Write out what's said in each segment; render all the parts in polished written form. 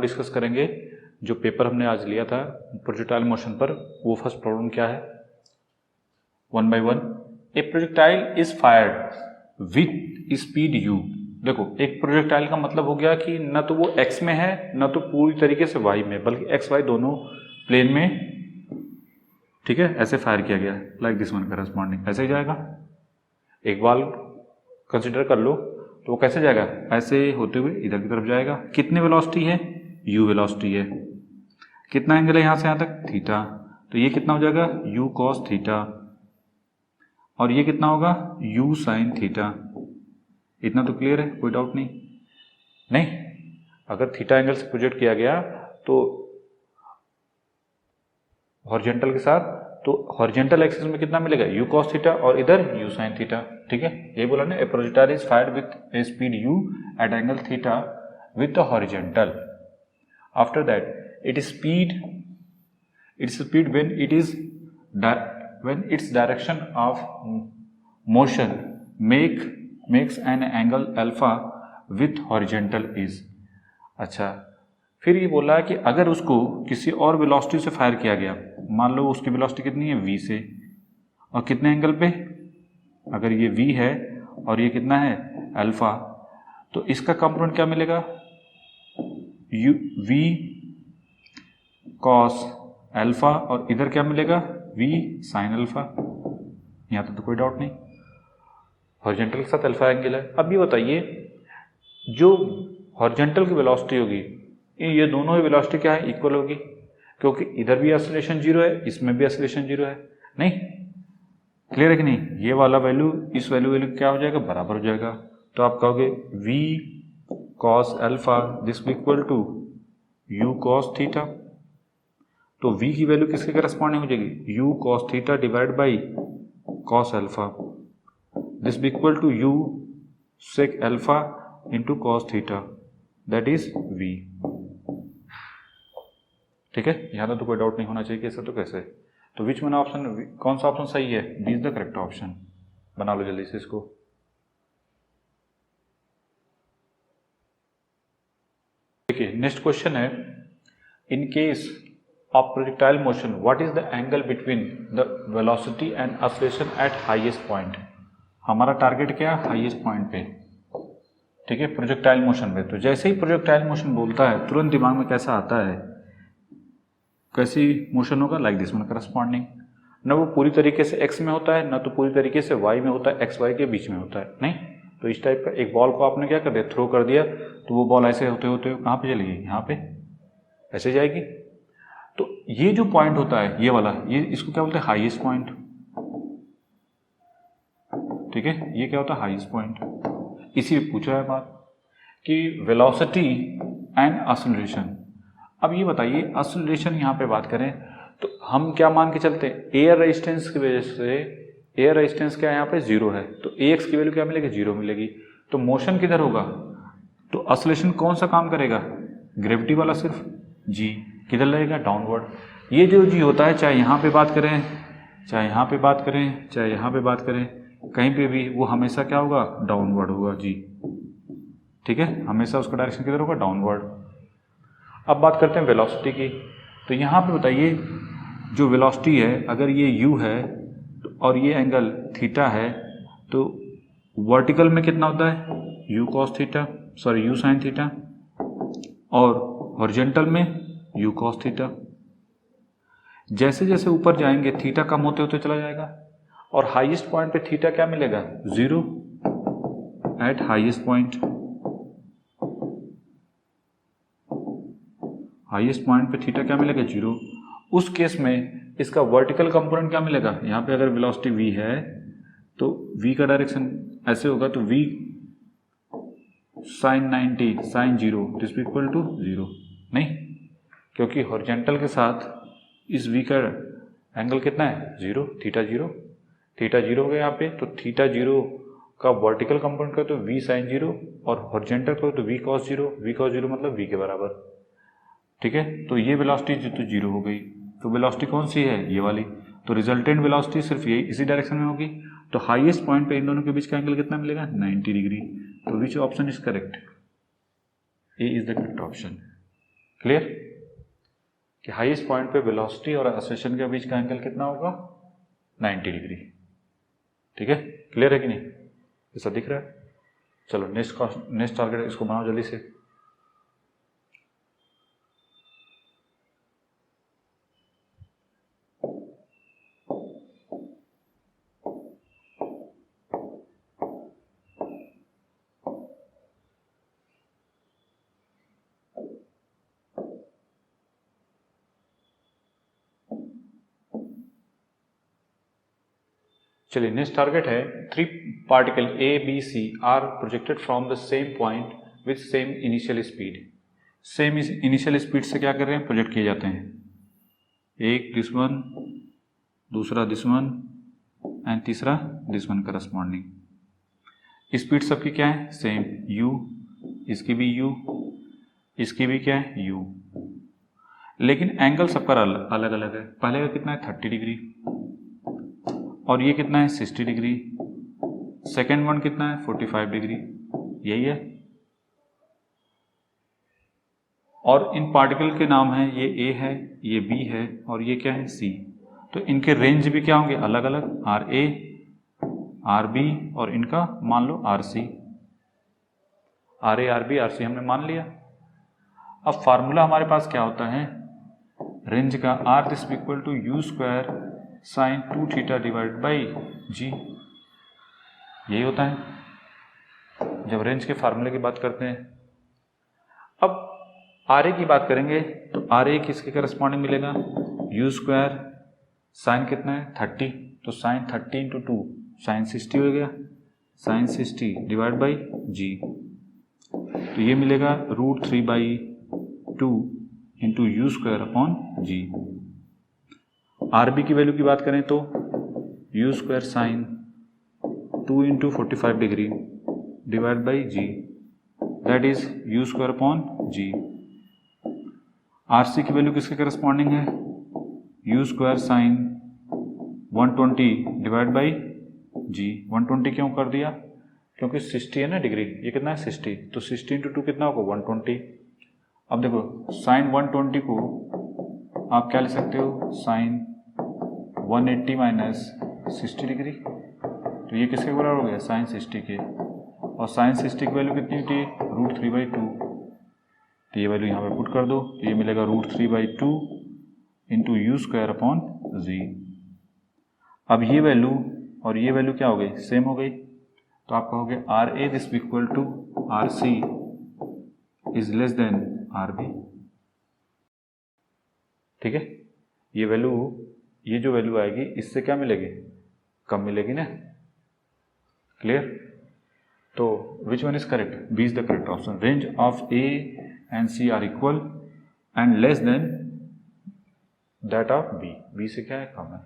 Discuss करेंगे जो paper हमने आज लिया था प्रोजेक्टाइल मोशन पर। वो फर्स्ट प्रॉब्लम क्या है, 1 by 1। A projectile is fired with speed u। देखो एक प्रोजेक्टाइल का मतलब हो गया कि न तो वो x में है न तो पूरी तरीके से y में, बल्कि x y दोनों प्लेन में, ठीक है, ऐसे फायर किया गया है। लाइक दिस वन करस्पॉन्डिंग ऐसे ही जाएगा। एक बॉल कंसिडर कर लो तो वो कैसे जाएगा, ऐसे होते हुए इधर की तरफ जाएगा। कितने वेलोसिटी है, u वेलोसिटी है। कितना एंगल है यहाँ से यहाँ तक, थीटा। तो ये कितना हो जाएगा, u cos थीटा, और ये कितना होगा, u sin थीटा। इतना तो क्लियर है, कोई डाउट नहीं। अगर थीटा एंगल से प्रोजेक्ट किया गया तो हॉरिजॉन्टल के साथ, तो हॉरिजॉन्टल एक्सिस में कितना मिलेगा, u cos थीटा, और इधर u sin थीटा। ठीक है, ये बोला ना, a projectile is fired with a speed u at angle theta with the horizontal. After that its speed when its direction of motion makes an angle alpha with horizontal is। अच्छा, फिर ये बोला है कि अगर उसको किसी और वेलोसिटी से फायर किया गया, मान लो उसकी वेलोसिटी कितनी है, v से, और कितने एंगल पे, अगर ये v है और ये कितना है, अल्फा, तो इसका कंपोनेंट क्या मिलेगा, v cos अल्फा, और इधर क्या मिलेगा, v sin अल्फा। यहाँ तो कोई डाउट नहीं, हॉरिजॉन्टल के साथ अल्फा एंगल है। अब ये बताइए, जो हॉरिजॉन्टल की वेलोसिटी होगी, ये दोनों ही वेलोसिटी क्या है, इक्वल होगी, क्योंकि इधर भी एक्सेलरेशन 0 है, इसमें भी एक्सेलरेशन 0 है। नहीं, क्लियर है कि नहीं, ये वाला वैल्यू इस वैल्यू क्या हो जाएगा, बराबर हो जाएगा। तो आप कहोगे v cos alpha this equal to u cos theta. तो v की वैल्यू किसके करस्पॉन्डिंग हो जाएगी, u cos theta divide by cos alpha, this be equal to u sec alpha into cos theta, that is v। ठीक है, यहाँ तो कोई डाउट नहीं होना चाहिए कि ऐसा तो कैसे। तो विच वन ऑप्शन, कौन सा ऑप्शन सही है, B is the correct option. बना लो जल्दी से इसको। देखिए नेक्स्ट क्वेश्चन है, in case of projectile motion what is the angle between the velocity and acceleration at highest point। हमारा टारगेट क्या है, हाईएस्ट पॉइंट पे। ठीक है, प्रोजेक्टाइल मोशन में। तो जैसे ही प्रोजेक्टाइल मोशन बोलता है तुरंत दिमाग में कैसा आता है, कैसी मोशन होगा, लाइक दिस वन करस्पॉन्डिंग। न वो पूरी तरीके से x में होता है, न तो पूरी तरीके से y में होता है, x y के बीच में होता है। नहीं, तो इस टाइप का एक बॉल को आपने क्या कर दिया, थ्रो कर दिया, तो वो बॉल ऐसे होते होते कहाँ पे चलेगी, यहाँ पे ऐसे जाएगी। तो ये जो पॉइंट होता है ये वाला, ये इसको क्या बोलते हैं, हाईएस्ट पॉइंट। ठीक है, ये क्या होता है, हाईएस्ट पॉइंट। इसी में पूछा है बात कि वेलोसिटी एंड एक्सेलरेशन। अब ये बताइए, एक्सेलरेशन यहाँ पे बात करें तो हम क्या मान के चलते हैं, एयर रेजिस्टेंस की वजह से, एयर रेजिस्टेंस क्या यहाँ पे 0 है, तो ax की वैल्यू क्या मिलेगी, 0 मिलेगी। तो मोशन किधर होगा, तो एक्सेलरेशन कौन सा काम करेगा, ग्रेविटी वाला सिर्फ, g किधर लगेगा, डाउनवर्ड। ये जो जी होता है, चाहे यहाँ पे बात करें, चाहे यहाँ पे बात करें, चाहे यहाँ पे बात करें, कहीं पे भी वो हमेशा क्या होगा, डाउनवर्ड होगा जी। ठीक है, हमेशा उसका डायरेक्शन किधर होगा, डाउनवर्ड। अब बात करते हैं वेलोसिटी की। तो यहाँ पे बताइए, जो वेलोसिटी है, अगर ये u है और ये एंगल थीटा है, तो वर्टिकल में कितना होता है, u cos theta, sorry u sin theta, और हॉरिजॉन्टल में u cos थीटा। जैसे जैसे ऊपर जाएंगे थीटा कम होते होते चला जाएगा, और हाईएस्ट पॉइंट पे थीटा क्या मिलेगा, 0 eight highest point. Highest point पे थीटा क्या मिलेगा, 0। उस केस में इसका वर्टिकल कंपोनेंट क्या मिलेगा, यहाँ पे अगर वेलोसिटी v है तो v का डायरेक्शन ऐसे होगा, तो v sin 90 sin 0 this equal to 0। नहीं, क्योंकि हॉरिजॉन्टल के साथ इस v का एंगल कितना है, 0, थीटा 0। थीटा 0 हो गया यहाँ पे, तो थीटा 0 का वर्टिकल कंपोनेंट का तो v sin 0, और हॉरिजॉन्टल का तो v cos 0। v cos 0 मतलब v के बराबर। ठीक है, तो ये वेलोसिटी जो तो 0 हो गई, तो वेलोसिटी कौन सी है, ये वाली। तो रिजल्टेंट वेलोसिटी सिर्फ यही इसी डायरेक्शन में होगी। तो हाईएस्ट पॉइंट पे इन दोनों के बीच का एंगल कितना मिलेगा, 90 डिग्री। तो which option is correct, A is the correct option. Clear? कि हाईएस्ट पॉइंट पे वेलोसिटी और एक्सेलरेशन के बीच का एंगल कितना होगा? 90 डिग्री। ठीक है, क्लियर है कि नहीं? ऐसा दिख रहा है? चलो नेक्स्ट टारगेट इसको बनाओ जल्दी से। चलिए नेक्स्ट टारगेट है 3 particle A, B, C are projected from the same point with same initial speed. Same initial speed से क्या कर रहे हैं? प्रोजेक्ट किए जाते हैं। एक दिस वन, दूसरा दिस वन एंड तीसरा दिस वन करस्पॉन्डिंग। स्पीड सबकी क्या है? सेम u, इसकी भी u, इसकी भी क्या है? u, लेकिन एंगल सबका अलग अलग है। पहले का कितना है? 30 डिग्री, और ये कितना है? 60 डिग्री। सेकेंड वन कितना है? 45 डिग्री। यही है। और इन पार्टिकल के नाम है, ये A है, ये B है और ये क्या है? C। तो इनके रेंज भी क्या होंगे? अलग अलग, RA, RB और इनका मान लो RC। RA, RB, RC हमने मान लिया। अब फार्मूला हमारे पास क्या होता है रेंज का? R this equal to U square sine 2 theta divide by G। यही होता है जब रेंज के फार्मूले की बात करते हैं। अब RA की बात करेंगे तो RA किसके करस्पॉन्डिंग मिलेगा? U स्क्वायर साइन कितना है? 30, तो साइन 30 इंटू 2 साइन 60 हो गया, साइन 60 डिवाइड बाई G, तो ये मिलेगा √3/2 into U square upon G। RB की वैल्यू की बात करें तो U square sine 2 into 45 degree divide by G, that is U square upon G। RC की वैल्यू किसके करस्पॉन्डिंग है? U square sign 120 divide by G। 120 क्यों कर दिया? क्योंकि 60 है ना डिग्री, ये कितना है? 60, तो 60 इंटू 2 कितना होगा? 120। अब देखो साइन 120 को आप क्या ले सकते हो? साइन 180 माइनस 60 डिग्री, तो ये किसके बराबर हो गया? साइन 60 के। और साइन 60 की वैल्यू कितनी होती है? √3/2, तो ये वैल्यू यहाँ पे पुट कर दो, तो ये मिलेगा √3/2 into U square upon G। अब ये वैल्यू और ये वैल्यू क्या हो गई? सेम हो गई, तो आप कहोगे RA this equal to RC is less than RB। ठीक है, ये वैल्यू, ये जो वैल्यू आएगी इससे क्या मिलेगी? कम मिलेगी ना। क्लियर? तो which one is correct? B is the correct option. Range of A and C are equal and less than that of B। B से क्या है? कम है।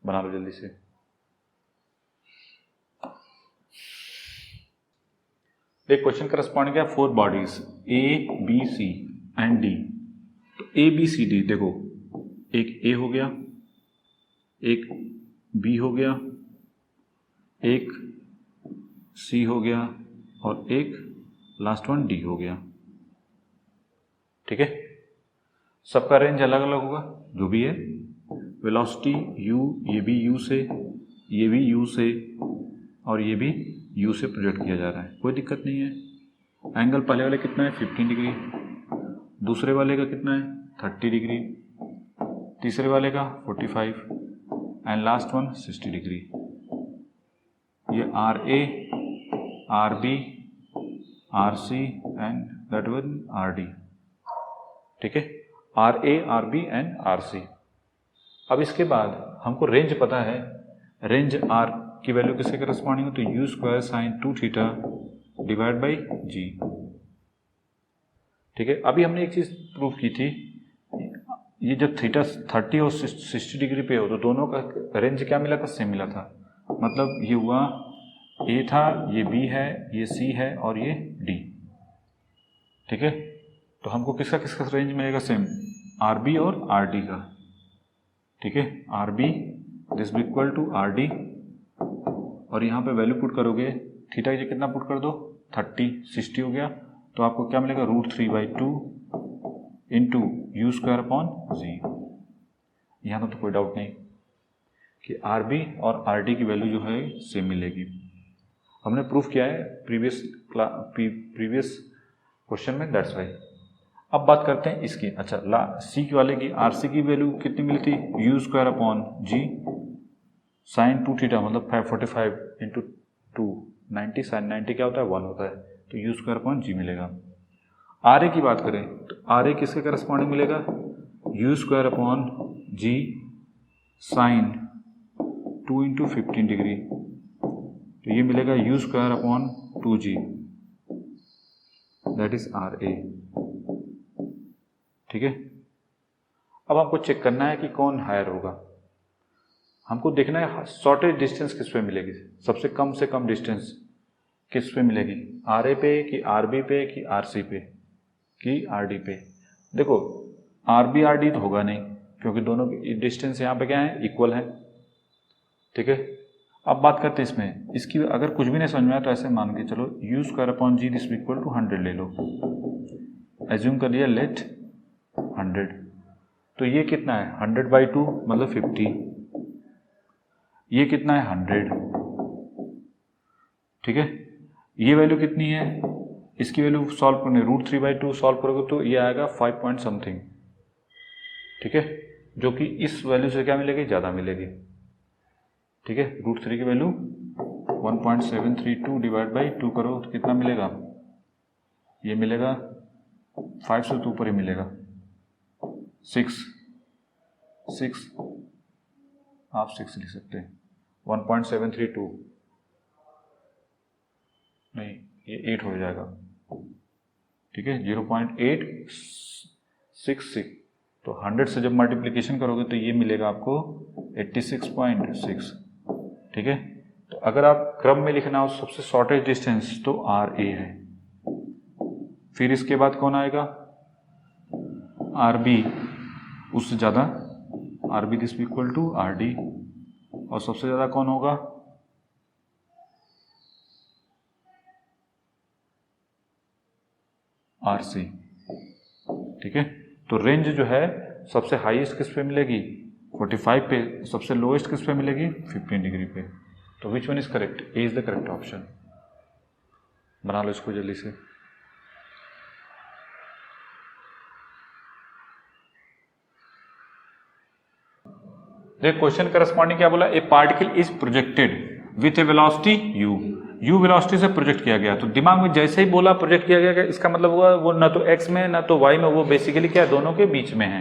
बना लो जल्दी से। एक क्वेश्चन करस्पॉन्डिंग है 4 bodies A, B, C and D। तो A, B, C, D देखो, एक A हो गया, एक B हो गया, एक C हो गया और एक लास्ट वन D हो गया। ठीक है, सबका रेंज अलग अलग होगा जो भी है। वेलोसिटी U, ये भी U से, ये भी U से और ये भी U से प्रोजेक्ट किया जा रहा है, कोई दिक्कत नहीं है। एंगल पहले वाले कितना है? 15 डिग्री, दूसरे वाले का कितना है? 30 डिग्री, तीसरे वाले का 45 एंड लास्ट वन 60 डिग्री। ये RA, RB, RC and that one RD। ठीक है, RA, RB एंड RC। अब इसके बाद हमको रेंज पता है, रेंज R की वैल्यू किसके करस्पॉन्डिंग है? तो U square sine 2 theta divide by G। ठीक है, अभी हमने एक चीज प्रूव की थी, ये जब थीटा 30 और 60 डिग्री पे हो तो दोनों का रेंज क्या मिला था? सेम मिला था। मतलब ये हुआ A था, ये B है, ये C है और ये D। ठीक है, तो हमको किसका किसका रेंज मिलेगा? सेम, RB और RD का। ठीक है, RB this equal to RD और यहाँ पे वैल्यू पुट करोगे, थीटा ये कितना पुट कर दो? 30, 60 हो गया, तो आपको क्या मिलेगा? √3/2 इंटू यू स्क्वायर अपॉन जी। यहाँ तो कोई डाउट नहीं कि आर बी और आर डी की वैल्यू जो है सेम मिलेगी। हमने प्रूफ किया है प्रीवियस क्वेश्चन में, दैट्स वाई। अब बात करते हैं इसकी। अच्छा, सी की वाले की, आर सी की वैल्यू कितनी मिली थी? यू स्क्वायर अपॉन जी साइन 2 थीटा, मतलब 545 इंटू 2 90, साइन 90 क्या होता है? 1 होता है, तो यू स्क्वायर अपॉन जी मिलेगा। आर ए की बात करें तो आर ए किसके करस्पॉन्डिंग मिलेगा? यू स्क्वायर अपॉन जी साइन 2 इंटू 15 डिग्री, तो ये मिलेगा u square upon 2g, that is R A. ठीक है, अब हमको चेक करना है कि कौन हायर होगा। हमको देखना है शॉर्टेज डिस्टेंस किस पे मिलेगी, सबसे कम से कम डिस्टेंस किस पे मिलेगी, आर ए पे कि आर बी पे कि आर सी पे कि आर डी पे। देखो आर बी आर डी तो होगा नहीं, क्योंकि दोनों की डिस्टेंस यहाँ पे क्या है? इक्वल है। ठीक है, अब बात करते हैं इसमें। इसकी अगर कुछ भी नहीं समझ में आया तो ऐसे मान के चलो U square upon G this equal to 100 ले लो, एज्यूम कर लिया, लेट 100, तो ये कितना है? 100/2 मतलब 50, ये कितना है? 100। ठीक है, ये वैल्यू कितनी है? इसकी वैल्यू सॉल्व करने √3/2 सॉल्व करोगे तो ये आएगा 5 पॉइंट समथिंग। ठीक है, जो कि इस वैल्यू से क्या मिलेगी? ज़्यादा मिलेगी। ठीक है, √3 की वैल्यू 1.732 डिवाइड बाई 2 करो तो कितना मिलेगा? ये मिलेगा 5 से तो ऊपर ही मिलेगा, 6 आप 6 लिख सकते हैं। 1.732 नहीं, ये 8 हो जाएगा। ठीक है, 0.866, तो 100 से जब मल्टीप्लिकेशन करोगे तो ये मिलेगा आपको 86.6। ठीक है, तो अगर आप क्रम में लिखना हो सबसे शॉर्टेज डिस्टेंस तो आर ए है, फिर इसके बाद कौन आएगा? आर बी, उससे ज़्यादा R B this equal to R D, और सबसे ज़्यादा कौन होगा? R C. ठीक है, तो रेंज जो है सबसे हाईएस्ट किस पे मिलेगी? 45 पे। सबसे लोएस्ट किस पे मिलेगी? 15 डिग्री पे। तो which one is correct? A is the correct option. बना लो इसको जल्दी से। देखो क्वेश्चन करस्पॉन्डिंग क्या बोला? ए particle is projected with A velocity you velocity से प्रोजेक्ट किया गया। तो दिमाग में जैसे ही बोला प्रोजेक्ट किया गया, इसका मतलब हुआ वो ना तो एक्स में ना तो वाई में, वो बेसिकली क्या है? दोनों के बीच में है।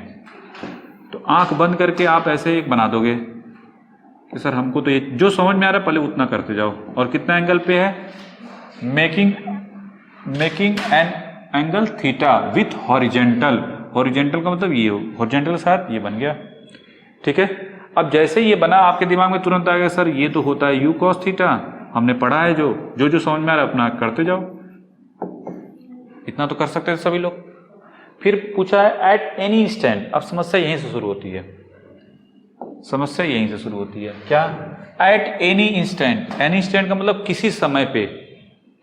तो आंख बंद करके आप ऐसे एक बना दोगे कि सर हमको तो ये जो समझ में आ रहा है पहले उतना करते जाओ। और कितना एंगल पे है? Making an angle theta with horizontal. Horizontal का मतलब ये हो, हॉरिजेंटल के साथ ये बन गया। ठीक है, अब जैसे ही ये बना आपके दिमाग में तुरंत आ गया सर ये तो होता है यू कॉस थीटा, हमने पढ़ा है, जो समझ में आ रहा है अपना करते जाओ। इतना तो कर सकते हैं सभी लोग। फिर पूछा है एट एनी इंस्टेंट। अब समस्या यहीं से शुरू होती है, समस्या यहीं से शुरू होती है। क्या? At any instant. Any instant का मतलब किसी समय पे।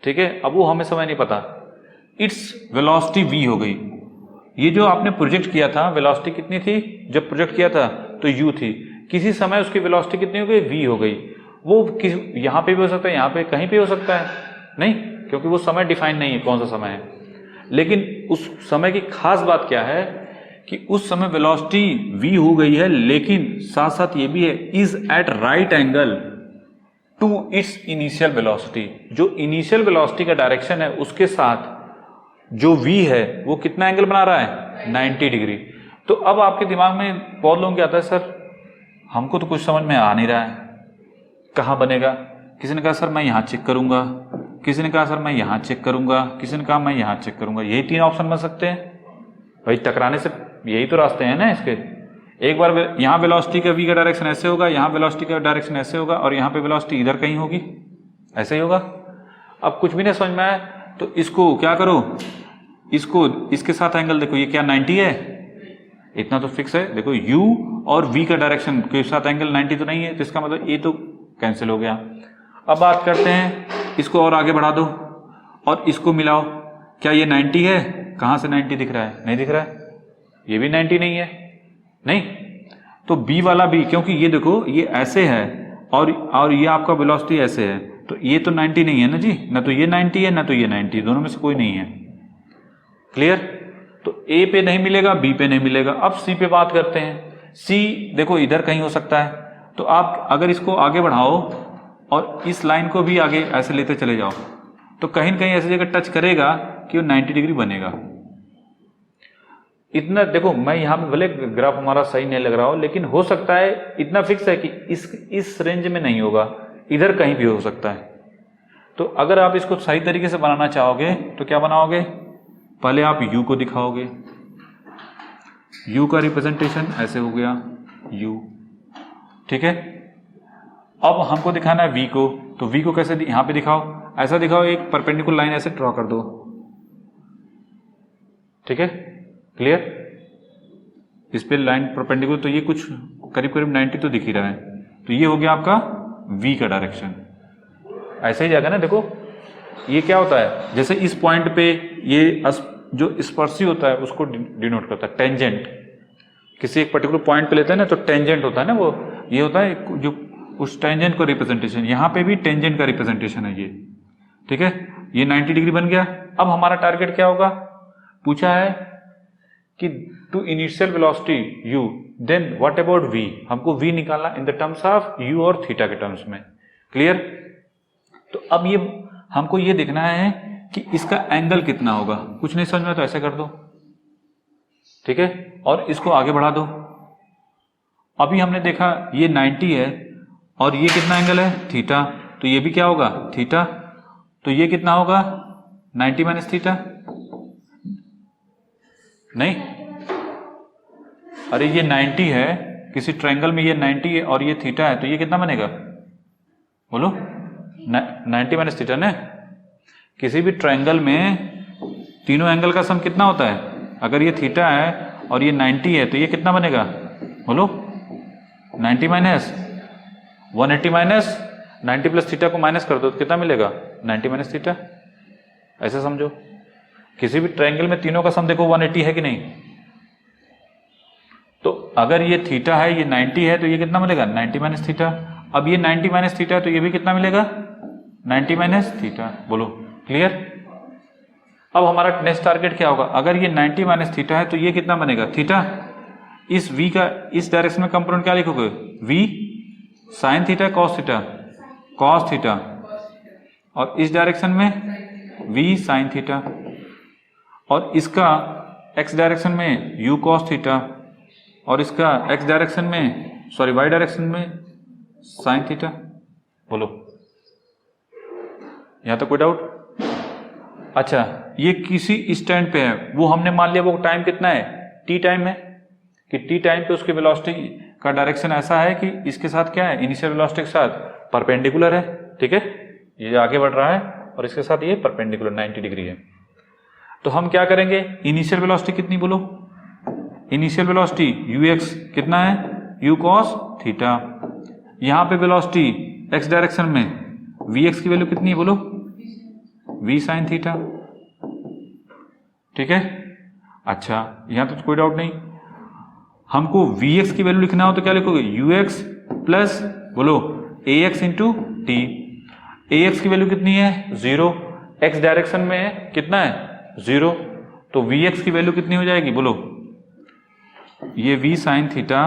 ठीक है, अब वो हमें समय नहीं पता। इट्स वेलोसिटी v हो गई। ये जो आपने प्रोजेक्ट किया था वेलोसिटी कितनी थी जब प्रोजेक्ट किया था? तो u थी। किसी समय उसकी वेलोसिटी कितनी हो गई? v हो गई। वो किस यहाँ पे भी हो सकता है, यहाँ पे कहीं पे हो सकता है नहीं, क्योंकि वो समय डिफाइन नहीं है कौन सा समय है। लेकिन उस समय की खास बात क्या है कि उस समय वेलोसिटी v हो गई है, लेकिन साथ साथ ये भी है is at right angle to its initial velocity. जो इनिशियल वेलोसिटी का डायरेक्शन है उसके साथ जो v है वो कितना एंगल बना रहा है? 90 डिग्री। तो अब आपके दिमाग में बहुत लोगों को आता है सर हमको तो कुछ समझ में आ नहीं रहा है, कहाँ बनेगा? किसी ने कहा सर मैं यहाँ चेक करूंगा, किसी ने कहा सर मैं यहाँ चेक करूंगा, किसी ने कहा मैं यहाँ चेक करूंगा। यही 3 ऑप्शन बन सकते हैं भाई, टकराने से यही तो रास्ते हैं ना इसके। एक बार यहाँ वेलोसिटी का v का डायरेक्शन ऐसे होगा, यहाँ वेलोसिटी का डायरेक्शन ऐसे होगा, और यहाँ पे वेलोसिटी इधर कहीं होगी, ऐसे ही होगा। अब कुछ भी नहीं समझ में आया तो इसको क्या करो, इसको इसके साथ एंगल देखो, ये क्या 90 है? इतना तो फिक्स है। देखो u और v का डायरेक्शन के साथ एंगल 90 तो नहीं है, तो इसका मतलब ये तो कैंसिल हो गया। अब बात करते हैं, इसको और आगे बढ़ा दो और इसको मिलाओ, क्या ये 90 है? कहाँ से 90 दिख रहा है? नहीं दिख रहा है। ये भी 90 नहीं है, नहीं, तो बी वाला भी, क्योंकि ये देखो ये ऐसे है और ये आपका वेलोसिटी ऐसे है, तो ये तो 90 नहीं है ना जी, ना तो ये 90 है ना तो ये 90, दोनों में से कोई नहीं है। क्लियर? तो ए पे नहीं मिलेगा, बी पे नहीं मिलेगा। अब सी पे बात करते हैं। सी देखो इधर कहीं हो सकता है, तो आप अगर इसको आगे बढ़ाओ और इस लाइन को भी आगे ऐसे लेते चले जाओ, तो कहीं ना कहीं ऐसी जगह टच करेगा कि वो 90 डिग्री बनेगा। इतना देखो, मैं यहाँ पे भले ग्राफ हमारा सही नहीं लग रहा हो, लेकिन हो सकता है, इतना फिक्स है कि इस रेंज में नहीं होगा, इधर कहीं भी हो सकता है। तो अगर आप इसको सही तरीके से बनाना चाहोगे तो क्या बनाओगे? पहले आप u को दिखाओगे, u का रिप्रेजेंटेशन ऐसे हो गया u, ठीक है। अब हमको दिखाना है v को, तो v को कैसे यहाँ पे दिखाओ, ऐसा दिखाओ, एक परपेंडिकुलर लाइन ऐसे ड्रॉ कर दो, ठीक है, क्लियर। इस पे लाइन परपेंडिकुलर, तो ये कुछ करीब करीब 90 तो दिख ही रहा है, तो ये हो गया आपका v का डायरेक्शन। ऐसे ही जाएगा ना, देखो ये क्या होता है, जैसे इस पॉइंट पे ये जो स्पर्शी होता है उसको डिनोट करता है, टेंजेंट। किसी एक पर्टिकुलर पॉइंट पे लेते हैं ना, तो टेंजेंट होता है ना, वो ये होता है जो उस टेंजेंट को रिप्रेजेंटेशन, यहाँ पे भी टेंजेंट का रिप्रेजेंटेशन है ये, ठीक है। ये 90 डिग्री बन गया। अब हमारा टारगेट क्या होगा, पूछा है कि to initial velocity u, then what about v, हमको v निकालना in the terms of u और थीटा के टर्म्स में। क्लियर? तो अब ये हमको ये देखना है कि इसका एंगल कितना होगा। कुछ नहीं समझ में तो ऐसे कर दो, ठीक है, और इसको आगे बढ़ा दो। अभी हमने देखा ये 90 है और ये कितना एंगल है, थीटा, तो ये भी क्या होगा, थीटा, तो ये कितना होगा, 90 माइनस थीटा, नहीं, अरे ये 90 है, किसी ट्रायंगल में ये 90 है और ये थीटा है, तो ये कितना बनेगा, बोलो, 90 माइनस थीटा ना। किसी भी ट्रायंगल में तीनों एंगल का सम कितना होता है, अगर ये थीटा है और ये 90 है, तो ये कितना बनेगा, बोलो, 90 माइनस 180 माइनस 90 प्लस थीटा को माइनस कर दो तो कितना मिलेगा, 90 माइनस थीटा। ऐसे समझो, किसी भी ट्रायंगल में तीनों का सम देखो 180 है कि नहीं, तो अगर ये थीटा है, ये 90 है, तो ये कितना मिलेगा, 90 माइनस थीटा। अब ये 90 माइनस थीटा है, तो ये भी कितना मिलेगा, 90 माइनस थीटा। बोलो, क्लियर? अब हमारा नेक्स्ट टारगेट क्या होगा, अगर ये 90 माइनस थीटा है तो ये कितना बनेगा, थीटा। इस v का इस डायरेक्शन में कंपोनेंट क्या लिखोगे, v sine theta cos theta, cos theta, और इस डायरेक्शन में v साइन थीटा, और इसका x डायरेक्शन में u कॉस थीटा, और इसका x डायरेक्शन में, सॉरी y डायरेक्शन में साइन थीटा। बोलो, यहां तक कोई डाउट? अच्छा, ये किसी स्टैंड पे है, वो हमने मान लिया वो टाइम कितना है, t टाइम है, कि t टाइम पे उसकी वेलोसिटी का डायरेक्शन ऐसा है कि इसके साथ क्या है, इनिशियल वेलोसिटी के साथ परपेंडिकुलर है, ठीक है, ये आगे बढ़ रहा है और इसके साथ ये परपेंडिकुलर 90 डिग्री है। तो हम क्या करेंगे, इनिशियल वेलोसिटी कितनी, बोलो, इनिशियल वेलोसिटी ux कितना है, u cos थीटा, यहां पे वेलोसिटी x डायरेक्शन में vx की वैल्यू कितनी है, बोलो, v sin थीटा, ठीक है। अच्छा, यहां तो कोई डाउट नहीं। हमको vx की वैल्यू लिखना हो तो क्या लिखोगे, ux प्लस, बोलो, ax इंटू टी। ax की वैल्यू कितनी है, 0, x डायरेक्शन में कितना है, 0, तो vx की वैल्यू कितनी हो जाएगी, बोलो, ये v sine theta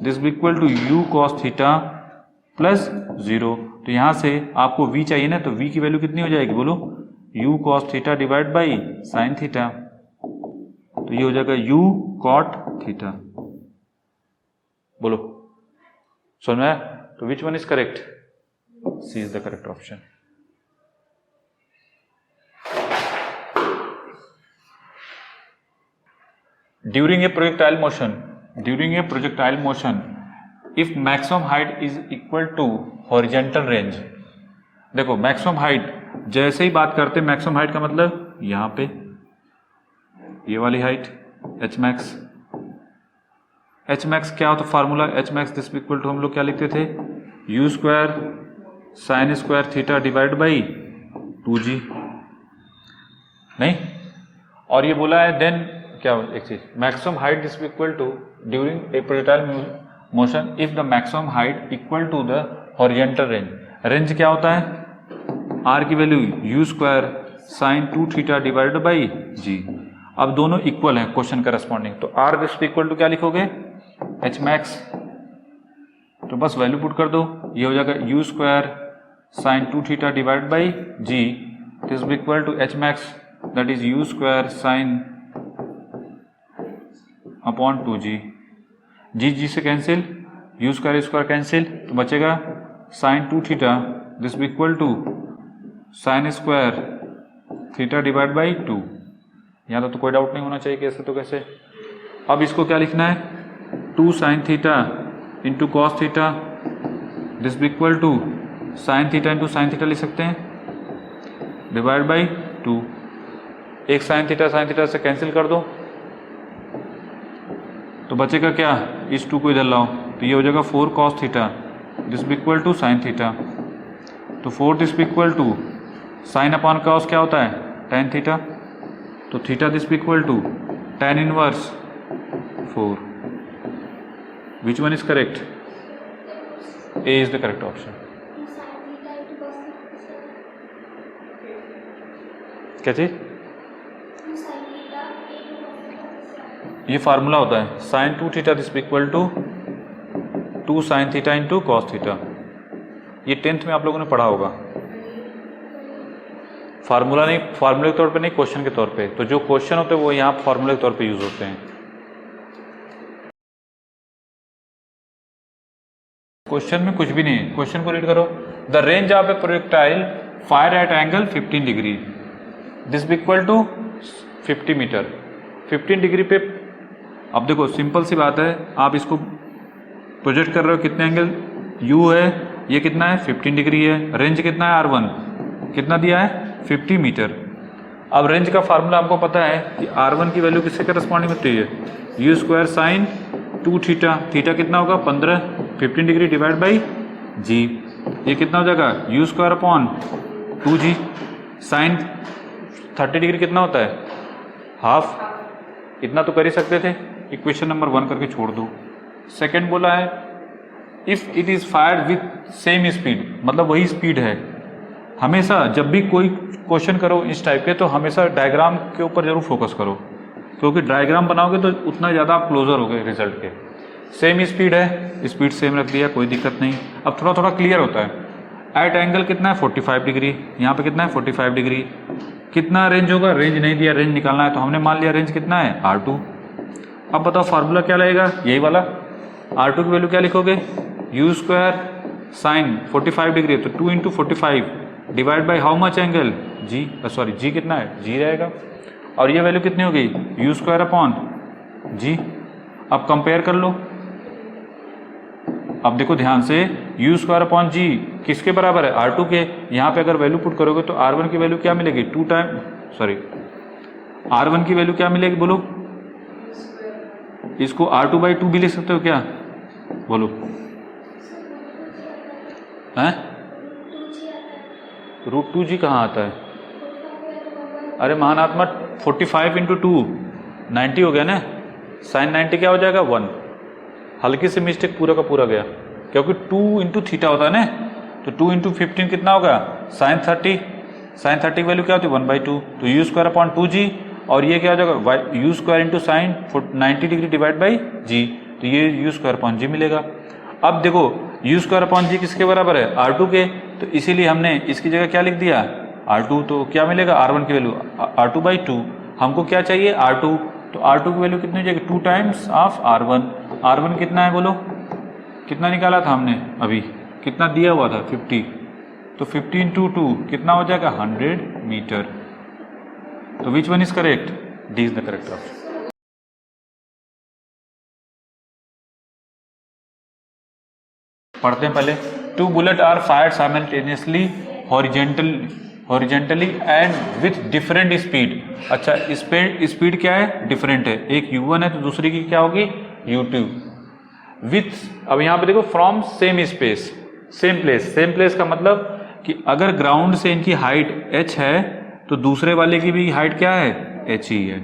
this equal to u cos theta plus 0। तो यहां से आपको v चाहिए ना, तो v की वैल्यू कितनी हो जाएगी, बोलो, u cos theta divide by sine theta, तो ये हो जाएगा u cot थीटा। बोलो, समझ में? तो which one is correct, C is the correct option. During a projectile motion, if maximum height is equal to horizontal range, देखो maximum height, जैसे ही बात करते हैं मैक्सिमम हाइट का मतलब यहां पे ये वाली हाइट h max, क्या होता है formula, h max this equal to हम लोग क्या लिखते थे, u square sine square theta divide by 2g, नहीं, और ये बोला है देन क्या एक चीज, maximum height is equal to during a projectile motion if the maximum height equal to the horizontal range. Range क्या होता है, आर की value u square sine 2 theta divided by g. अब दोनों इक्वल हैं क्वेश्चन करस्पॉन्डिंग, तो R this equal to क्या लिखोगे, एच मैक्स, तो बस वैल्यू पुट कर दो, ये हो जाएगा you square sine 2 theta divided by G, this equal to H max that is U square sine upon 2g, G G से कैंसिल, यू स्क्वायर कैंसिल, तो बचेगा sine 2 theta this equal to sine square theta divide by 2। यहाँ तो कोई doubt नहीं होना चाहिए, कैसे तो कैसे। अब इसको क्या लिखना है, 2 sine theta into cos theta this equal to sine theta into sine theta लिख सकते हैं डिवाइड बाई 2। एक साइन थीटा से कैंसिल कर दो, तो बचेगा क्या, इस 2 को इधर लाओ, तो ये हो जाएगा 4 cos theta this equal to sine theta, तो 4 this equal to sine upon cos क्या होता है, tan थीटा, तो theta this equal to tan inverse 4। Which one is correct, A is the correct option. क्या चीज, ये फार्मूला होता है sine 2 theta this equal to 2 sine theta into cos theta, ये 10th में आप लोगों ने पढ़ा होगा। फार्मूला नहीं, फार्मूले के तौर पे नहीं, क्वेश्चन के तौर पे, तो जो क्वेश्चन होते हैं वो यहाँ फार्मूले के तौर पे यूज होते हैं। क्वेश्चन में कुछ भी नहीं है, क्वेश्चन को रीड करो, the range of a projectile fire at angle 15 degree this equal to 50 meter. 15 degree पे, अब देखो सिंपल सी बात है, आप इसको प्रोजेक्ट कर रहे हो, कितने एंगल u है, ये कितना है 15 डिग्री है, रेंज कितना है r1 कितना दिया है 50 मीटर। अब रेंज का फार्मूला हमको पता है कि r1 की वैल्यू किससे करस्पॉन्डिंग होती है, you square sine 2 theta, theta कितना होगा 15, 15 डिग्री डिवाइड बाई जी, ये कितना हो जाएगा you square upon 2g, sine 30 degree कितना होता है हाफ, इतना तो कर ही सकते थे, इक्वेशन नंबर 1 करके छोड़ दो। सेकंड बोला है if it is fired with same speed, मतलब वही स्पीड है। हमेशा जब भी कोई क्वेश्चन करो इस टाइप के, तो हमेशा डायग्राम के ऊपर जरूर फोकस करो, क्योंकि डायग्राम बनाओगे तो उतना ज़्यादा आप क्लोजर हो गए रिजल्ट के। सेम स्पीड है, स्पीड सेम रख दिया, कोई दिक्कत नहीं। अब थोड़ा थोड़ा क्लियर होता है। एट एंगल कितना है 45 डिग्री, यहाँ पे कितना है 45 डिग्री, कितना रेंज होगा, रेंज नहीं दिया, रेंज निकालना है, तो हमने मान लिया रेंज कितना है R2। अब बताओ फार्मूला क्या लगेगा, यही वाला, R2 की वैल्यू क्या लिखोगे, यू स्क्वायर साइन 45 डिग्री, तो 2 into 45 divide by how much angle g, sorry g कितना है जी रहेगा, और ये वैल्यू कितनी हो गई यू स्क्वायर अपॉन जी। अब कंपेयर कर लो, अब देखो ध्यान से, यू स्क्वायर अपॉन जी किसके बराबर है R2 के, यहाँ पे अगर वैल्यू पुट करोगे तो R1 की वैल्यू क्या मिलेगी 2 टाइम, सॉरी R1 की वैल्यू क्या मिलेगी बोलो, इसको R2 बाई 2 भी लिख सकते हो क्या, बोलो हैं, √2g कहाँ आता है, अरे महानात्मा 45 इंटू 2 90 हो गया ना, साइन 90 क्या हो जाएगा 1, हल्की से मिस्टेक पूरा का पूरा गया, क्योंकि 2 इंटू थीटा होता है ना, तो 2 इंटू 15 कितना होगा साइन 30, साइन 30 की वैल्यू क्या होती है 1/2, तो यू स्क्वायर अपॉन 2g, और ये क्या हो जाएगा you square into sine 90 degree divide by g, तो ये यू स्क्वायर अपॉन जी मिलेगा। अब देखो यू स्क्वायर अपॉन जी किसके बराबर है R2 के, तो इसीलिए हमने इसकी जगह क्या लिख दिया R2, तो क्या मिलेगा R1 की वैल्यू R2 बाई 2, हमको क्या चाहिए R2, तो R2 की वैल्यू कितनी हो जाएगी 2 टाइम्स ऑफ R1, R1 कितना है बोलो, कितना निकाला था हमने अभी, कितना दिया हुआ था 50, तो 50 इंटू 2 कितना हो जाएगा 100 मीटर। तो which one is correct, D is the correct option. पढ़ते हैं पहले, 2 bullet are fired simultaneously horizontally and with different speed. अच्छा स्पीड क्या है, डिफरेंट है, एक u1 है तो दूसरी की क्या होगी u2 विथ, अब यहाँ पे देखो from same space same place का मतलब कि अगर ग्राउंड से इनकी हाइट h है तो दूसरे वाले की भी हाइट क्या है h ही है,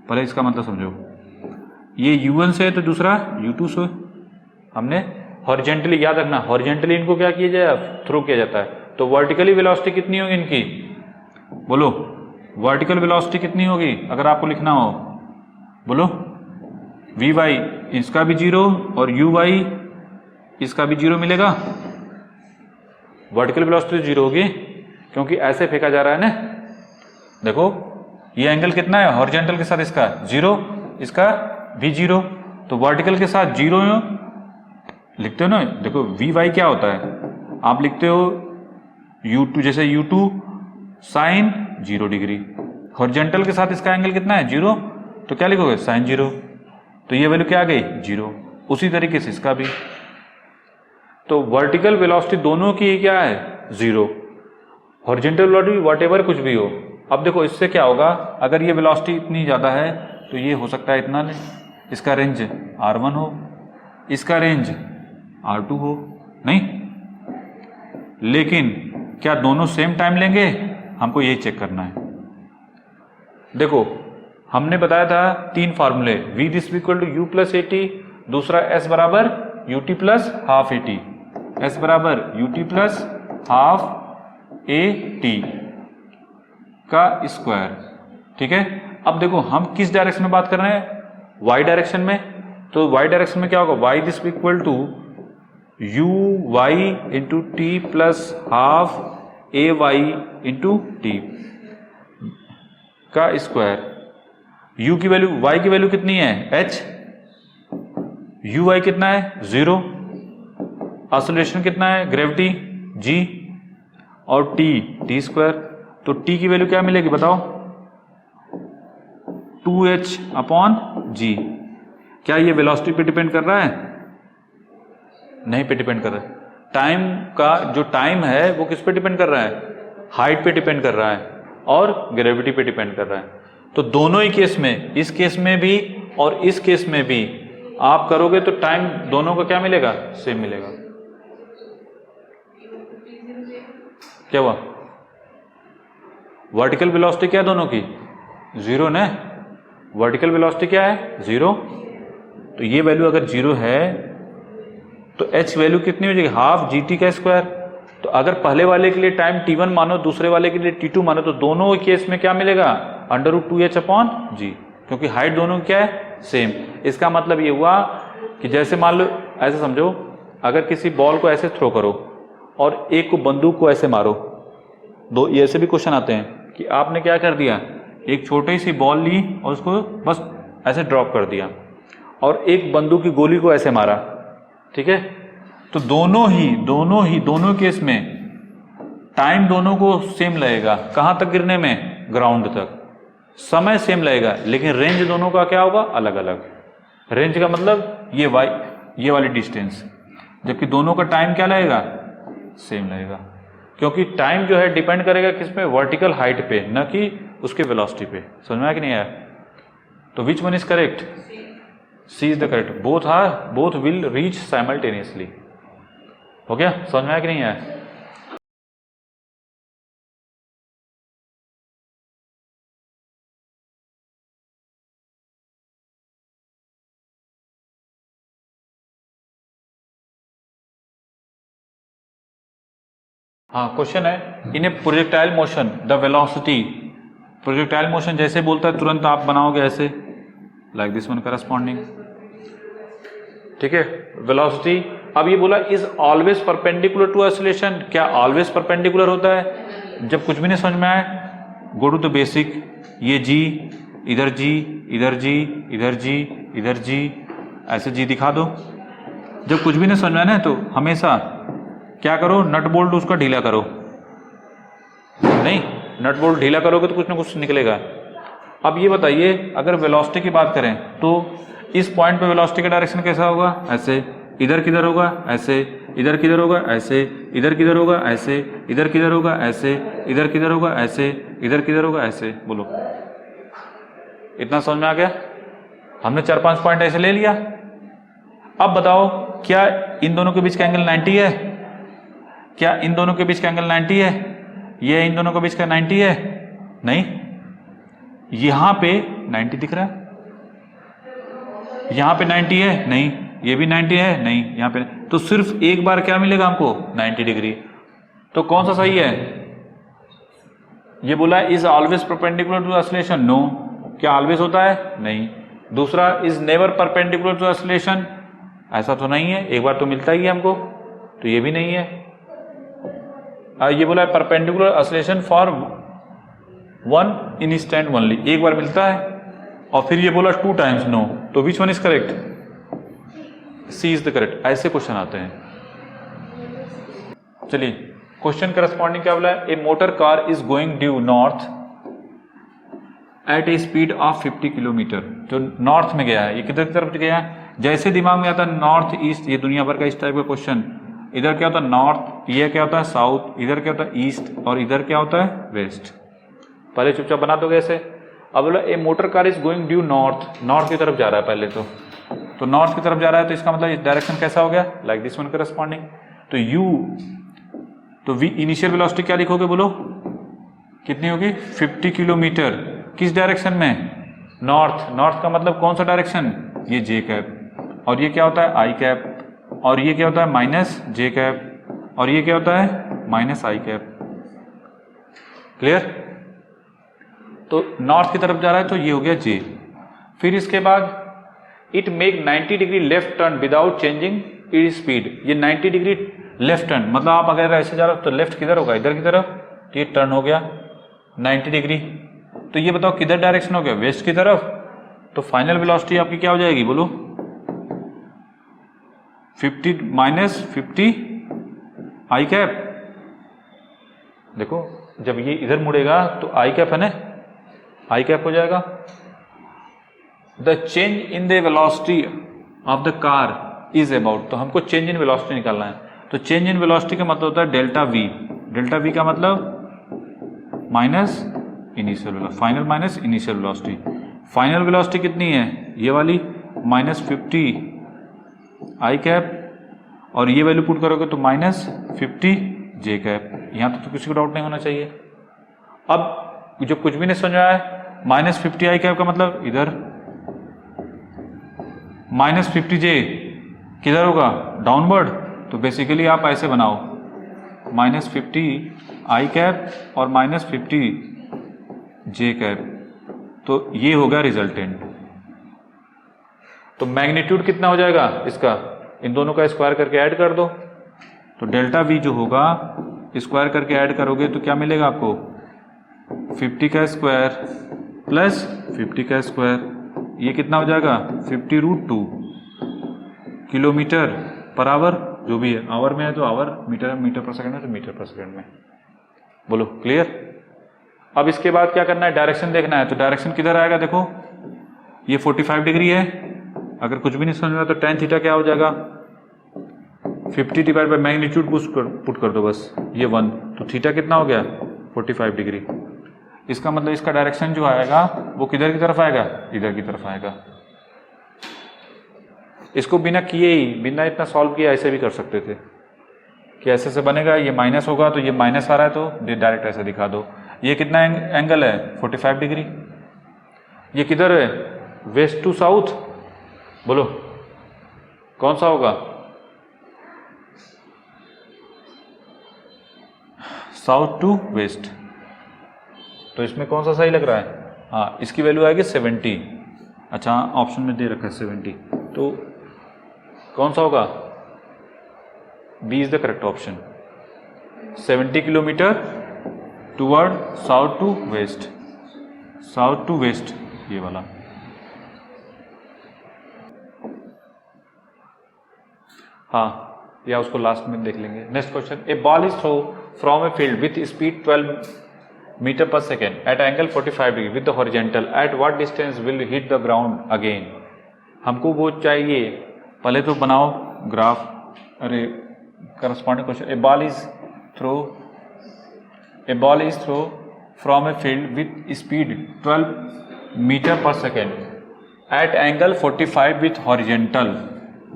पहले इसका मतलब समझो, ये u1 से है तो दूसरा u2 से। हमने हॉरिजेंटली, याद रखना हॉरिजेंटली इनको क्या किया जाए, थ्रो किया जाता है। तो वर्टिकली वेलोसिटी कितनी होगी इनकी, बोलो वर्टिकल वेलोसिटी कितनी होगी अगर आपको लिखना हो, बोलो। वी वाई इसका भी 0 और यू वाई इसका भी 0 मिलेगा। वर्टिकल वेलोसिटी 0 होगी क्योंकि ऐसे फेंका जा रहा है ना। देखो ये एंगल कितना है हॉरिजेंटल के साथ, इसका 0, इसका भी 0, तो वर्टिकल के साथ 0 लिखते हो ना। देखो वी वाई क्या होता है, आप लिखते हो u2, जैसे u2 साइन 0 डिग्री, हॉरिजेंटल के साथ इसका एंगल कितना है 0, तो क्या लिखोगे साइन 0, तो ये वैल्यू क्या आ गई 0। उसी तरीके से इसका भी, तो वर्टिकल वेलोसिटी दोनों की क्या है 0, हॉरिजेंटल वेलोसिटी व्हाटएवर कुछ भी हो। अब देखो इससे क्या होगा, अगर ये वेलोसिटी इतनी ज़्यादा है तो ये हो सकता है इतना ले, इसका रेंज r1 हो, इसका रेंज r2 हो, नहीं। लेकिन क्या दोनों सेम टाइम लेंगे, हमको यही चेक करना है। देखो हमने बताया था 3 फार्मूले, v this equal to u plus AT, दूसरा s बराबर ut plus half AT, s बराबर ut प्लस हाफ AT का स्क्वायर, ठीक है। अब देखो हम किस डायरेक्शन में बात कर रहे हैं, y डायरेक्शन में, तो y डायरेक्शन में क्या होगा, y this equal to u y into T plus half a y into T का स्क्वायर। u की वैल्यू, y की वैल्यू कितनी है h, u y कितना है 0, एक्सेलरेशन कितना है ग्रेविटी g, और t स्क्वायर, तो t की वैल्यू क्या मिलेगी बताओ 2h अपॉन g। क्या ये वेलोसिटी पे डिपेंड कर रहा है, नहीं पे डिपेंड कर रहा है। टाइम का जो टाइम है वो किस पे डिपेंड कर रहा है, हाइट पे डिपेंड कर रहा है और ग्रेविटी पे डिपेंड कर रहा है। तो दोनों ही केस में, इस केस में भी और इस केस में भी आप करोगे तो टाइम दोनों का क्या मिलेगा, सेम मिलेगा। क्या हुआ, वर्टिकल वेलोसिटी क्या है दोनों की 0 ना, वर्टिकल वेलोसिटी क्या है 0, तो ये वैल्यू अगर 0 है तो h वैल्यू कितनी हो जाएगी, हाफ gt का स्क्वायर। तो अगर पहले वाले के लिए टाइम t1 मानो, दूसरे वाले के लिए t2 मानो, तो दोनों केस में क्या मिलेगा √2h अपॉन g, क्योंकि हाइट दोनों क्या है सेम। इसका मतलब ये हुआ कि जैसे मान लो, ऐसे समझो, अगर किसी बॉल को ऐसे थ्रो करो और एक को बंदूक को ऐसे मारो, दो ये ऐसे भी क्वेश्चन आते हैं कि आपने क्या कर दिया, एक छोटी सी बॉल ली और उसको बस ऐसे ड्रॉप कर दिया, और एक बंदूक की गोली को ऐसे मारा, ठीक है। तो दोनों केस में टाइम दोनों को सेम लगेगा, कहां तक गिरने में, ग्राउंड तक, समय सेम लगेगा, लेकिन रेंज दोनों का क्या होगा, अलग अलग। रेंज का मतलब ये वाली डिस्टेंस, जबकि दोनों का टाइम क्या लगेगा, सेम लगेगा, क्योंकि टाइम जो है डिपेंड करेगा किस पे, वर्टिकल हाइट पे, न कि उसके वेलोसिटी पे। समझ में आया कि नहीं आया। तो which one is correct, C is the correct, both will reach simultaneously. हो गया, समझ में आया कि नहीं आया। हाँ क्वेश्चन है, in a projectile motion the velocity, projectile motion जैसे बोलता है तुरंत आप बनाओगे ऐसे, लाइक दिस वन करस्पॉन्डिंग, ठीक है। वेलोसिटी, अब ये बोला is always perpendicular to acceleration, क्या ऑलवेज परपेंडिकुलर होता है। जब कुछ भी नहीं समझ में आए, गो टू द बेसिक, ये जी इधर जी इधर जी इधर जी इधर जी, ऐसे जी दिखा दो। जब कुछ भी नहीं समझ में आए ना, तो हमेशा क्या करो, नट बोल्ट उसका ढीला करो, नहीं नट बोल्ट ढीला करोगे तो कुछ ना कुछ निकलेगा। अब ये बताइए, अगर वेलोसिटी की बात करें तो इस पॉइंट पे वेलोसिटी का डायरेक्शन कैसा होगा, ऐसे, इधर किधर होगा ऐसे, इधर किधर होगा ऐसे, इधर किधर होगा ऐसे, इधर किधर होगा ऐसे, इधर किधर होगा ऐसे, इधर किधर होगा ऐसे। बोलो इतना समझ में आ गया। हमने 4-5 पॉइंट ऐसे ले लिया। अब बताओ, क्या इन दोनों के बीच का एंगल 90 है, क्या इन दोनों के बीच का एंगल 90 है, ये इन दोनों के बीच का 90 है, नहीं। यहां पे 90 दिख रहा है, यहां पे 90 है नहीं, ये भी 90 है नहीं, यहां पे नहीं। तो सिर्फ एक बार क्या मिलेगा हमको 90 डिग्री। तो कौन सा सही है? ये बोला is always perpendicular to oscillation, no. क्या ऑलवेज होता है? नहीं। दूसरा is never perpendicular to oscillation, ऐसा तो नहीं है, एक बार तो मिलता ही है हमको, तो ये भी नहीं है। ये बोला है perpendicular oscillation for one instant only, एक बार मिलता है। और फिर ये बोला 2 टाइम्स, नो। तो which one is correct? C is the correct. ऐसे क्वेश्चन आते हैं। चलिए क्वेश्चन करस्पॉन्डिंग क्या बोला है? A motor car is going due north at a speed of 50 kilometre. जो नॉर्थ में गया है, ये किधर की तरफ गया है? जैसे दिमाग में आता है नॉर्थ ईस्ट, ये दुनिया भर का इस टाइप का क्वेश्चन। इधर क्या होता है नॉर्थ, ये क्या होता है साउथ, इधर क्या होता है ईस्ट, और इधर क्या होता है वेस्ट। पहले चुपचाप बना दोगे ऐसे। अब बोला a motor car is going due north, north की तरफ जा रहा है पहले तो नॉर्थ की तरफ जा रहा है, तो इसका मतलब डायरेक्शन कैसा हो गया? Like this one corresponding. तो यू, तो वी इनिशियल वेलोसिटी क्या लिखोगे बोलो? कितनी होगी? 50 किलोमीटर। किस डायरेक्शन में? नॉर्थ। नॉर्थ का मतलब कौन सा डायरेक्शन? ये जे कैप, और ये क्या होता है आई कैप, और ये क्या होता है माइनस जे कैप, और ये क्या होता है माइनस आई कैप। क्लियर? तो नॉर्थ की तरफ जा रहा है तो ये हो गया जे। फिर इसके बाद it make 90 degree left turn without changing its speed. ये 90 डिग्री लेफ्ट टर्न, मतलब आप अगर ऐसे जा रहे हो तो लेफ्ट किधर होगा? इधर की तरफ। तो ये टर्न हो गया 90 डिग्री। तो ये बताओ किधर डायरेक्शन हो गया? वेस्ट की तरफ। तो फाइनल वेलोसिटी आपकी क्या हो जाएगी बोलो? 50 माइनस 50 आई कैप। देखो जब ये इधर मुड़ेगा तो आई कैप है ना, आई कैप हो जाएगा। The change in the velocity of the car is about, तो हमको चेंज इन वेलोसिटी निकालना है। तो चेंज इन वेलोसिटी का मतलब होता है डेल्टा वी। डेल्टा वी का मतलब minus initial velocity, final minus initial velocity. Final velocity कितनी है? ये वाली माइनस 50 आई कैप, और ये वैल्यू पुट करोगे तो माइनस 50 जे कैप। यहाँ तो किसी को डाउट नहीं होना चाहिए। अब जो कुछ भी नहीं समझ आया है, माइनस 50 आई कैप का मतलब इधर, माइनस 50 जे किधर होगा? डाउनवर्ड। तो बेसिकली आप ऐसे बनाओ माइनस 50 आई कैप और माइनस 50 जे कैप, तो ये होगा रिजल्टेंट। तो मैग्नीट्यूड कितना हो जाएगा इसका? इन दोनों का स्क्वायर करके ऐड कर दो, तो डेल्टा वी जो होगा स्क्वायर करके ऐड करोगे तो क्या मिलेगा आपको? 50 का स्क्वायर प्लस 50 का स्क्वायर, ये कितना हो जाएगा? 50√2 किलोमीटर पर आवर, जो भी है आवर में है तो आवर, मीटर में मीटर पर सेकंड है तो मीटर पर सेकंड में। बोलो क्लियर? अब इसके बाद क्या करना है? डायरेक्शन देखना है। तो डायरेक्शन किधर आएगा? देखो ये 45 डिग्री है। अगर कुछ भी नहीं समझ में तो tan थीटा क्या हो जाएगा? 50 डिवाइड बाय मैग्नीट्यूड पुट कर दो बस, ये 1। तो थीटा कितना हो गया? 45 डिग्री। इसका मतलब इसका डायरेक्शन जो आएगा वो किधर की तरफ आएगा? इधर की तरफ आएगा। इसको बिना किए ही, बिना इतना सॉल्व किए ऐसे भी कर सकते थे कि ऐसे से बनेगा, ये माइनस होगा तो ये माइनस आ रहा है तो डायरेक्ट ऐसे दिखा दो। ये कितना एंगल है? 45 डिग्री। ये किधर है? West to south. बोलो कौन सा होगा? South to west. तो इसमें कौन सा सही लग रहा है? हाँ, इसकी वैल्यू आएगी 70। अच्छा ऑप्शन में दे रखा है 70, तो कौन सा होगा? B is the correct option. 70 kilometre toward south to west, south to west ये वाला। हाँ, या उसको लास्ट में देख लेंगे। Next question, a ball is throw from a field with speed 12 metre पर second at angle 45 degree with the horizontal, at what distance will hit the ground again. हमको वो चाहिए, पहले तो बनाओ ग्राफ। अरे corresponding question, a ball is throw from a field with speed 12 metre पर second at angle 45 with horizontal,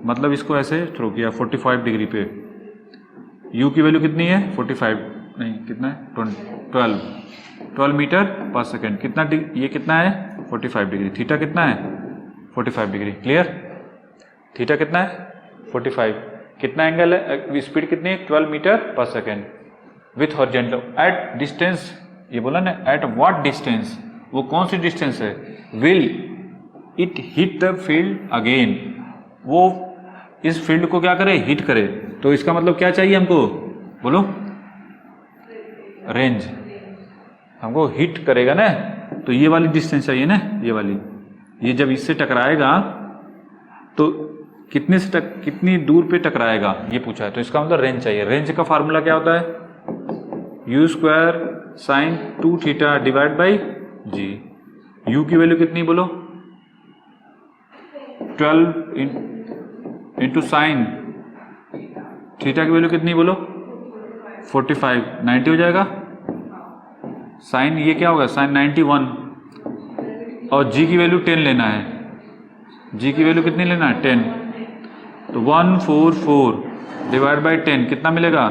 मतलब इसको ऐसे थ्रो किया 45 डिग्री पे। u की वैल्यू कितनी है? 45 नहीं कितना है 12 मीटर पर सेकेंड। कितना ये कितना है 45 डिग्री। थीटा कितना है 45 डिग्री। क्लियर। थीटा कितना है 45। कितना एंगल है, स्पीड कितनी है 12 मीटर पर second with horizontal at distance. ये बोला ना एट व्हाट डिस्टेंस, वो कौन सी डिस्टेंस है। Will it hit the field again, वो इस फील्ड को क्या करे हिट करे। तो इसका मतलब क्या चाहिए हमको, बोलो रेंज। हमको हिट करेगा ना, तो ये वाली डिस्टेंस चाहिए ना, ये वाली। ये जब इससे टकराएगा तो कितनी दूर पे टकराएगा ये पूछा है, तो इसका मतलब रेंज चाहिए। रेंज का फार्मूला क्या होता है, u square sine 2 theta divide by G. u की वैल्यू कितनी बोलो 12 इंटू साइन थीटा की वैल्यू कितनी बोलो 45, 90 हो जाएगा। साइन ये क्या होगा साइन 91, और g की वैल्यू 10 लेना है। g की वैल्यू कितनी लेना है 10, तो 144 डिवाइड बाई 10 कितना मिलेगा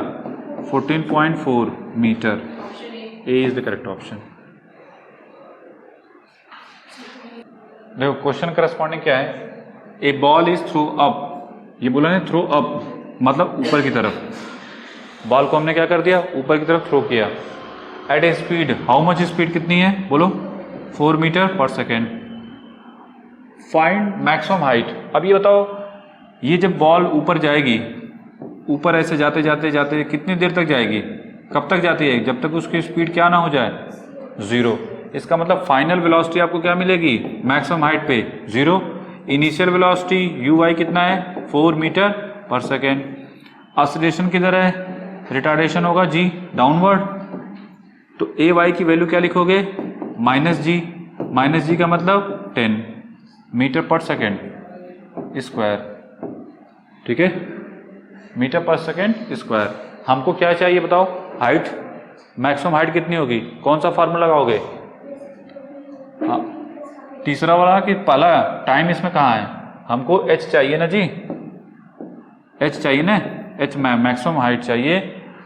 14.4 metre. A is the correct option. देखो क्वेश्चन करस्पॉन्डिंग क्या है, a ball is throw up. ये बोला ना थ्रो अप मतलब ऊपर की तरफ। बॉल को हमने क्या कर दिया ऊपर की तरफ थ्रो किया। At a speed, how much speed कितनी है बोलो 4 मीटर पर सेकेंड। Find maximum height. अब ये बताओ, ये जब बॉल ऊपर जाएगी, ऊपर ऐसे जाते जाते जाते कितनी देर तक जाएगी, कब तक जाती है, जब तक उसकी स्पीड क्या ना हो जाए 0। इसका मतलब फाइनल वेलोसिटी आपको क्या मिलेगी मैक्सिमम हाइट पे 0। इनिशियल वेलोसिटी यू वाई कितना है 4 मीटर पर सेकेंड। एक्सीलरेशन किधर है, रिटार्डेशन होगा जी डाउनवर्ड, तो ए वाई की वैल्यू क्या लिखोगे -g। -g का मतलब 10 मीटर पर सेकेंड स्क्वायर। ठीक है, मीटर पर सेकेंड स्क्वायर। हमको क्या चाहिए बताओ हाइट, मैक्सिमम हाइट कितनी होगी, कौन सा फार्मूला लगाओगे। हाँ तीसरा वाला कि पहला, टाइम इसमें कहाँ है, हमको h चाहिए ना जी, h चाहिए ना, h मैक्सिमम हाइट चाहिए।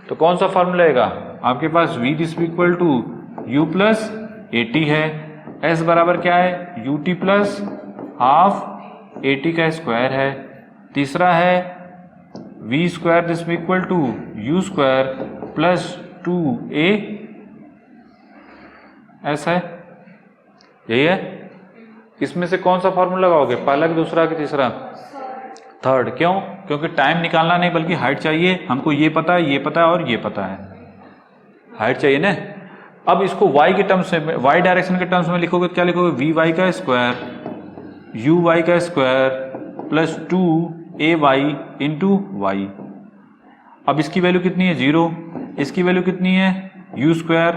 तो कौन सा फार्मूला रहेगा आपके पास, v is equal to u plus AT है। s बराबर क्या है ut प्लस हाफ AT का स्क्वायर है। तीसरा है v square this equal to u square plus 2a s है, यही है। इसमें से कौन सा फॉर्मूला लगाओगे, पहला कि दूसरा कि तीसरा, थर्ड। क्यों, क्योंकि टाइम निकालना नहीं बल्कि हाइट चाहिए। हमको ये पता है, ये पता है और ये पता है, हाइट चाहिए ना। अब इसको y के टर्म्स में, y डायरेक्शन के टर्म्स में लिखोगे तो क्या लिखोगे, वी वाई का स्क्वायर यू वाई का square plus 2ay into Y. अब इसकी वैल्यू कितनी है 0, इसकी वैल्यू कितनी है u स्क्वायर,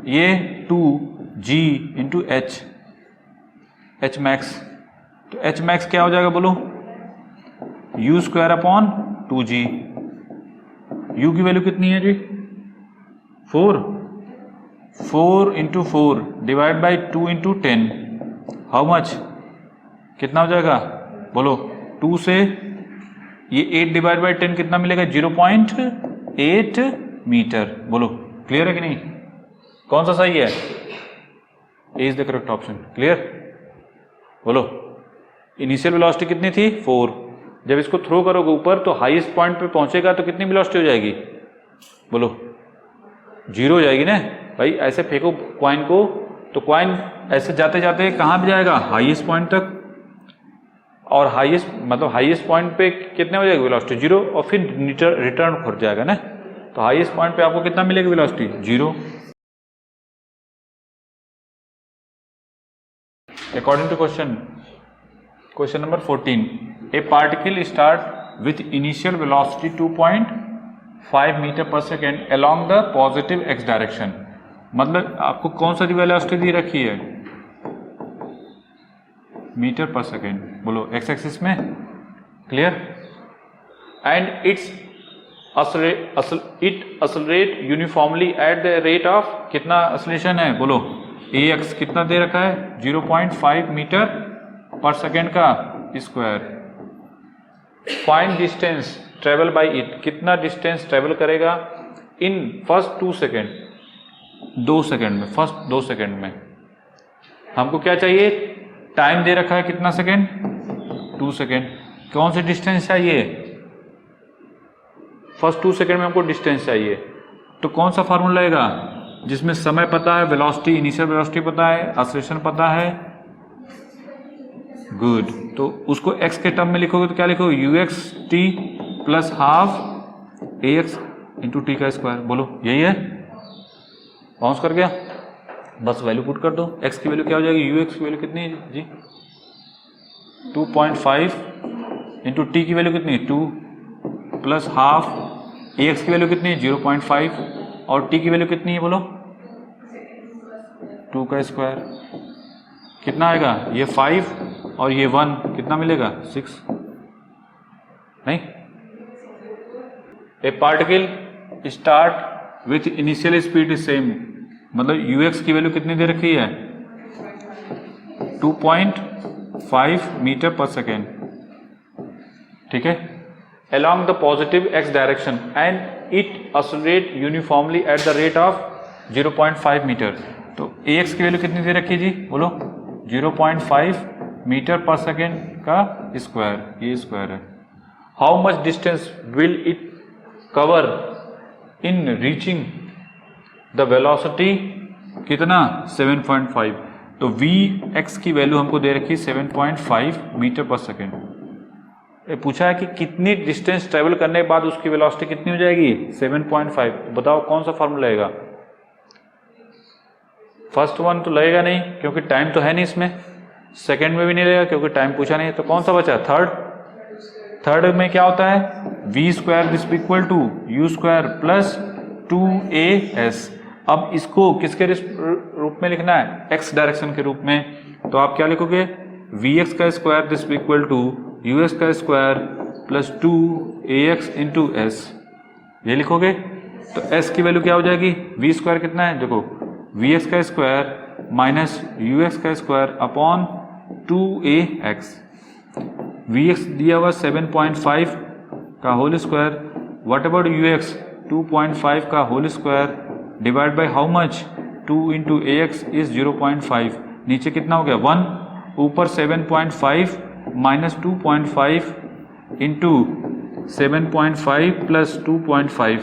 ये 2g इंटू h मैक्स। तो h मैक्स क्या हो जाएगा बोलो, u square upon 2g। u की वैल्यू कितनी है जी 4 into 4 divide by 2 into 10, how much, कितना हो जाएगा बोलो। 2 से ये 8 डिवाइड बाई 10 कितना मिलेगा 0.8 मीटर। बोलो क्लियर है कि नहीं, कौन सा सही है, A is the correct option. Clear, बोलो। इनिशियल वेलोसिटी कितनी थी 4, जब इसको थ्रो करोगे ऊपर तो हाईएस्ट पॉइंट पे पहुंचेगा तो कितनी वेलोसिटी हो जाएगी बोलो 0 हो जाएगी ना भाई। ऐसे फेंको कॉइन को तो कॉइन ऐसे जाते जाते कहाँ भी जाएगा हाईएस्ट पॉइंट तक, और हाईएस्ट मतलब हाईएस्ट पॉइंट पे कितने हो जाएगी वेलोसिटी 0, और फिर रिटर्न हो जाएगा ना। तो हाईएस्ट पॉइंट पे आपको कितना मिलेगी velocity 0। According to question number 14, a particle start with initial velocity 2.5 metre पर second along the positive x direction. मतलब आपको कौन सा वेलोसिटी दी रखी है मीटर पर सेकेंड, बोलो x एक्सिस में। Clear, and it accelerate uniformly at the rate of, कितना एक्सेलरेशन है बोलो, ax कितना दे रखा है 0.5 मीटर पर सेकेंड का square. Find distance travel by it, कितना डिस्टेंस ट्रेवल करेगा इन फर्स्ट 2 सेकेंड, 2 सेकेंड में, फर्स्ट 2 सेकेंड में हमको क्या चाहिए, टाइम दे रखा है कितना सेकेंड, 2 सेकेंड। कौन सी डिस्टेंस चाहिए, फर्स्ट 2 सेकेंड में हमको डिस्टेंस चाहिए। तो कौन सा फार्मूला लगेगा, जिसमें समय पता है, वेलोसिटी, इनिशियल वेलोसिटी पता है, एक्सेलरेशन पता है, गुड। तो उसको x के टर्म में लिखोगे तो क्या लिखोगे, ux t plus half ax into T का स्क्वायर। बोलो यही है, बाउंस कर गया, बस वैल्यू पुट कर दो। x की वैल्यू क्या हो जाएगी, ux की वैल्यू कितनी है जी, 2.5 इंटू टी की वैल्यू कितनी है 2 प्लस हाफ, ax की वैल्यू कितनी है 0.5 और t की वैल्यू कितनी है बोलो 2 का स्क्वायर। कितना आएगा, ये 5 और ये 1, कितना मिलेगा 6। नहीं, ए particle start with initial speed is same, मतलब ux की वैल्यू कितनी दे रखी है 2.5 मीटर पर सेकेंड, ठीक है, along the positive x direction and it accelerate uniformly at the rate of 0.5 metre. तो ax की वैल्यू कितनी दे रखी है जी बोलो 0.5 मीटर पर सेकेंड का स्क्वायर, ये स्क्वायर है। How much distance will it cover in reaching the velocity, कितना 7.5। तो वी एक्स की वैल्यू हमको दे रखी 7.5 मीटर पर सेकेंड। पूछा है कि कितनी डिस्टेंस ट्रेवल करने के बाद उसकी वेलोसिटी कितनी हो जाएगी 7.5। बताओ कौन सा फॉर्मूला लगेगा, फर्स्ट वन तो लगेगा नहीं क्योंकि टाइम तो है नहीं इसमें, सेकेंड में भी नहीं लगेगा क्योंकि टाइम पूछा नहीं, तो कौन सा बचा थर्ड में क्या होता है V square this equal to U square plus 2as। अब इसको किसके रूप में लिखना है, एक्स डायरेक्शन के रूप में, तो आप क्या लिखोगे वी एक्स का square this equal to u x का square plus 2ax into s, ये लिखोगे। तो s की वैल्यू क्या हो जाएगी, वी स्क्वायर कितना है देखो वी एक्स का स्क्वायर माइनस यू एक्स का square upon 2ax। V X दिया हुआ 7.5 का whole square, what about U X 2.5 का whole square divide by how much 2 into A X is 0.5, नीचे कितना हो गया 1, ऊपर 7.5 माइनस 2.5 इंटू 7.5 प्लस 2.5,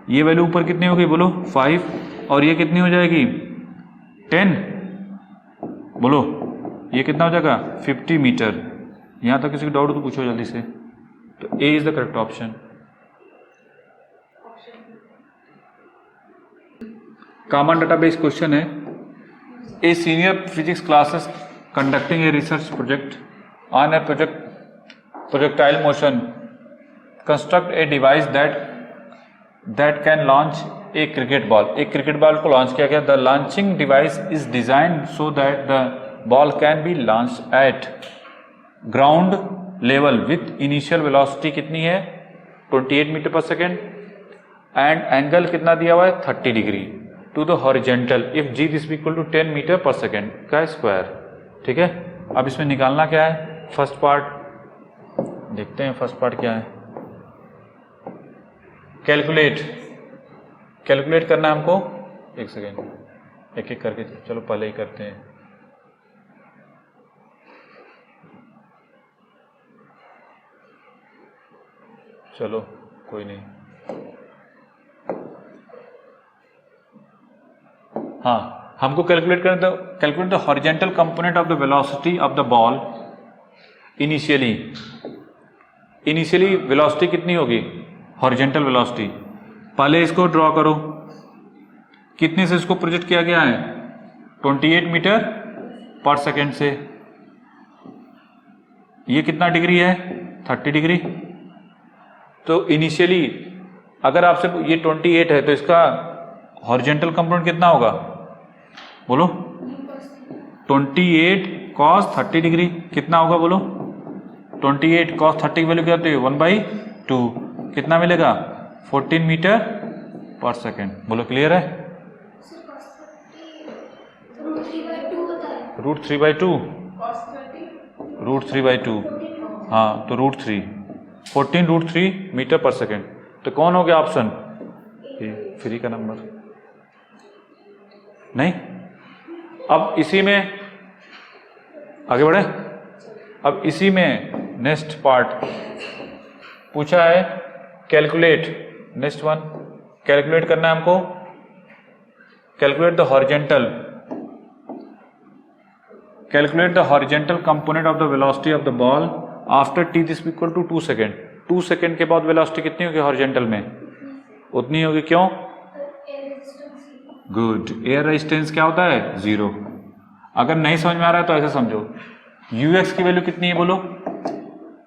ये वैल्यू ऊपर कितनी होगी बोलो 5 और ये कितनी हो जाएगी 10, बोलो ये कितना हो जाएगा 50 मीटर। यहाँ तक किसी को डाउट तो पूछो जल्दी से। तो A is the correct option. Common database question है, a senior physics classes conducting a research project on a projectile motion construct a device that can launch a cricket ball। एक क्रिकेट बॉल को launch किया गया। The launching device is designed so that the ball can be launch eight ground level with initial velocity कितनी है 28 metre पर second and angle कितना दिया हुआ है 30 degree to the horizontal if G this equal to 10 metre पर second का square. ठीक है, अब इसमें निकालना क्या है, फर्स्ट पार्ट देखते हैं, फर्स्ट पार्ट क्या है, कैलकुलेट करना है हमको। एक सेकेंड एक एक करके चलो पहले ही करते हैं। चलो कोई नहीं, हाँ हमको calculate the horizontal component of the velocity of the ball initially velocity कितनी होगी हॉरिजेंटल वेलोसिटी। पहले इसको ड्रॉ करो, कितने से इसको प्रोजेक्ट किया गया है 28 मीटर पर सेकेंड से। ये कितना डिग्री है 30 डिग्री। तो इनिशियली अगर आपसे ये 28 है तो इसका हॉरिजेंटल कंपोनेंट कितना होगा बोलो 28 cos 30 डिग्री कितना होगा बोलो 28 cos 30 की वैल्यू क्या होती है 1/2, कितना मिलेगा 14 मीटर पर सेकेंड। बोलो क्लियर है, √3/2 हाँ तो √3 14 √3 मीटर पर सेकेंड। तो कौन हो गया ऑप्शन ए। फ्री का नंबर नहीं। अब इसी में आगे बढ़े। अब इसी में नेक्स्ट पार्ट पूछा है कैलकुलेट, नेक्स्ट वन कैलकुलेट करना है हमको। Calculate the horizontal component of the velocity of the ball after T this equal to 2 second. 2 second के बाद वेलोसिटी कितनी होगी हॉरिजेंटल में? उतनी होगी। क्यों? गुड। एयर रेजिस्टेंस क्या होता है? 0। अगर नहीं समझ में आ रहा है तो ऐसे समझो, यूएक्स की वैल्यू कितनी है बोलो?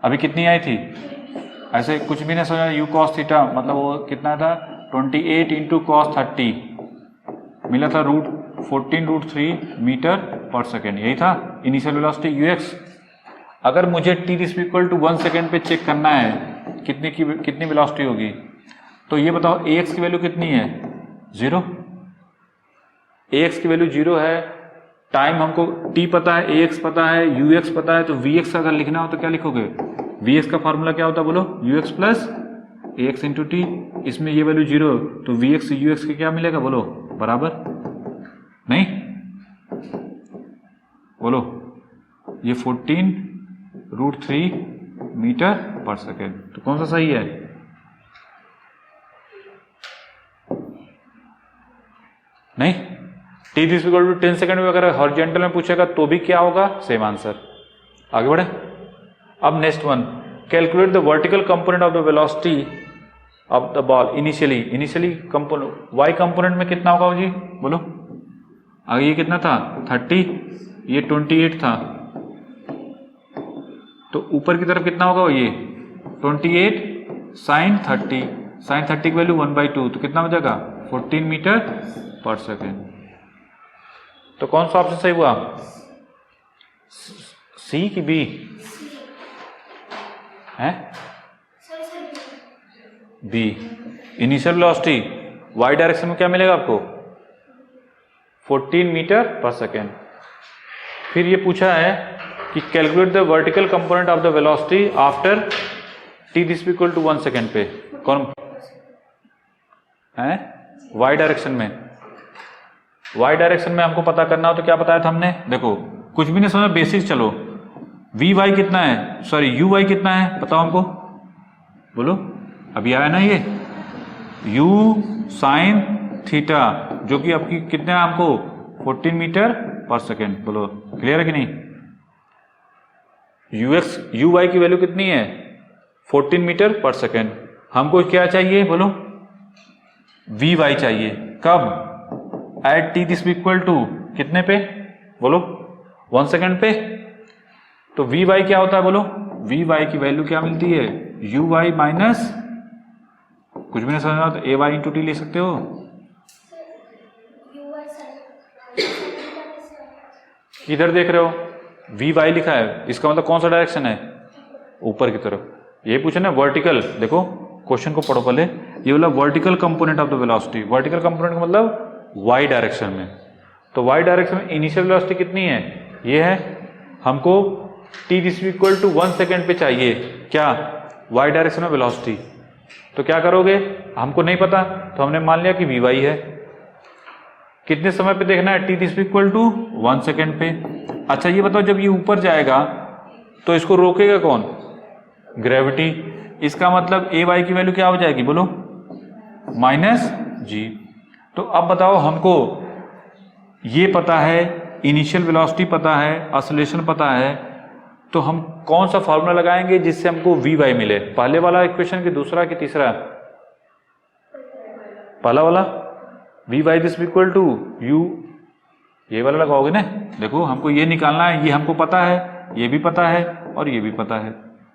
अभी कितनी आई थी? ऐसे कुछ भी नहीं समझा। यू कॉस थीटा मतलब वो कितना था? 28 इंटू कॉस 30 मिला था √14√3 मीटर पर सेकेंड। यही था इनिशियल वेलोसिटी यूएक्स। अगर मुझे T this equal to 1 second पे चेक करना है कितनी वेलोसिटी होगी, तो ये बताओ एक्स की वैल्यू कितनी है? 0। एक्स की वैल्यू 0 है। टाइम हमको टी पता है, एक्स पता है, यूएक्स पता है, तो वीएक्स अगर लिखना हो तो क्या लिखोगे? वीएक्स का फॉर्मूला क्या होता है बोलो? UX plus x into T. इसमें ये वैल्यू 0 तो वीएक्स से यूएक्स के क्या मिलेगा बोलो? बराबर। नहीं बोलो, ये 14√3 मीटर पर सेकेंड। तो कौन सा सही है? नहीं। T this equal to 10 second में अगर हॉरिजॉन्टल में पूछेगा तो भी क्या होगा? Same answer. आगे बढ़े। अब next one calculate the vertical component of the velocity of the ball initially component. Y component में कितना होगा जी बोलो? आगे ये कितना था? 30, ये 28 था, तो ऊपर की तरफ कितना होगा? ये 28 साइन 30। साइन 30 की वैल्यू 1/2 तो कितना हो जाएगा? 14 मीटर पर सेकेंड। तो कौन सा ऑप्शन सही हुआ? सी की बी है? B. Initial velocity Y direction में क्या मिलेगा आपको? 14 मीटर पर सेकेंड। फिर ये पूछा है कि calculate the vertical component of the velocity after T this equal to 1 second पे। कौन है? वाई डायरेक्शन में। वाई डायरेक्शन में हमको पता करना हो तो क्या बताया था हमने? देखो कुछ भी नहीं समझा, बेसिक चलो। वी वाई कितना है, सॉरी यू वाई कितना है बताओ हमको बोलो। अभी आया ना ये u साइन थीटा जो कि आपकी कितना है हमको? 14 मीटर पर सेकेंड। बोलो क्लियर है कि नहीं? यूएक्स यू वाई की वैल्यू कितनी है? 14 मीटर पर सेकेंड। हमको क्या चाहिए बोलो? वी वाई चाहिए। कब? At T this equal to कितने पे बोलो? 1 सेकेंड पे। तो वी वाई क्या होता है बोलो? वी वाई की वैल्यू क्या मिलती है? यू वाई माइनस कुछ भी नहीं समझना तो ए वाई इंटू टी ले सकते हो। किधर देख रहे हो? वी वाई लिखा है, इसका मतलब कौन सा डायरेक्शन है? ऊपर की तरफ। ये पूछा ना वर्टिकल। देखो क्वेश्चन को पढ़ो पहले। ये बोला vertical component of the velocity. Vertical component का मतलब वाई डायरेक्शन में। तो वाई डायरेक्शन में इनिशियल वेलोसिटी कितनी है? ये है। हमको T this equal to 1 second पे चाहिए क्या? वाई डायरेक्शन में वेलोसिटी। तो क्या करोगे? हमको नहीं पता तो हमने मान लिया कि वी वाई है। कितने समय पे देखना है? T this equal to 1 second पे। अच्छा ये बताओ जब ये ऊपर जाएगा तो इसको रोकेगा कौन? ग्रेविटी। इसका मतलब ए वाई की वैल्यू क्या हो जाएगी बोलो? माइनस जी। तो अब बताओ हमको ये पता है, इनिशियल वेलोसिटी पता है, एक्सेलरेशन पता है, तो हम कौन सा फॉर्मूला लगाएंगे जिससे हमको वी वाई मिले? पहले वाला इक्वेशन की दूसरा कि तीसरा? पहला वाला। V Y this equal to U, ये वाला लगाओगे ना। देखो हमको ये निकालना है, ये हमको पता है, ये भी पता है और ये भी पता है,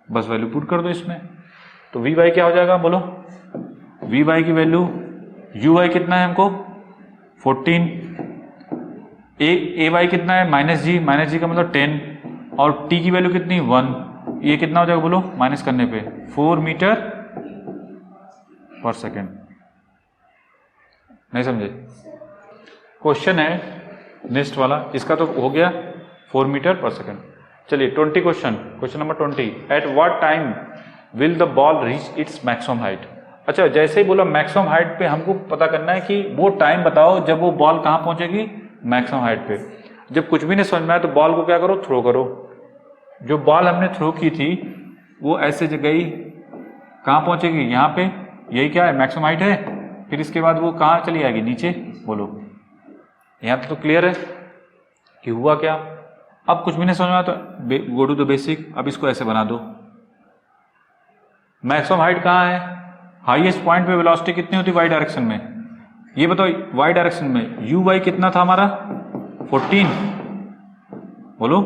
बस वैल्यू पुट कर दो इसमें। तो वी वाई क्या हो जाएगा बोलो? वी वाई की वैल्यू यू वाई कितना है हमको? 14। ए वाई कितना है? माइनस जी का मतलब 10 और टी की वैल्यू कितनी? 1। ये कितना हो जाएगा बोलो माइनस करने पे? 4 मीटर पर सेकेंड। नहीं समझे? क्वेश्चन है नेक्स्ट वाला, इसका तो हो गया 4 मीटर पर सेकेंड। चलिए 20 question number 20। At what time will the ball reach its maximum height? अच्छा जैसे ही बोला मैक्सिमम हाइट पे हमको पता करना है कि वो टाइम बताओ जब वो बॉल कहाँ पहुंचेगी, मैक्सिमम हाइट पे। जब कुछ भी नहीं समझ में आया तो बॉल को क्या करो, थ्रो करो। जो बॉल हमने थ्रो की थी वो ऐसे गई, कहाँ पहुंचेगी, यहाँ पे, यही क्या है, मैक्सिमम हाइट है। फिर इसके बाद वो कहाँ चली आएगी, नीचे। बोलो यहाँ तो क्लियर है कि हुआ क्या। अब कुछ भी नहीं समझ में आया तो गो टू द बेसिक। अब इसको ऐसे बना दो, मैक्सिमम हाइट कहाँ है, हाईएस्ट पॉइंट पे वेलोसिटी कितनी होती है वाई डायरेक्शन में, ये बताओ। वाई डायरेक्शन में यू वाई कितना था हमारा, 14। बोलो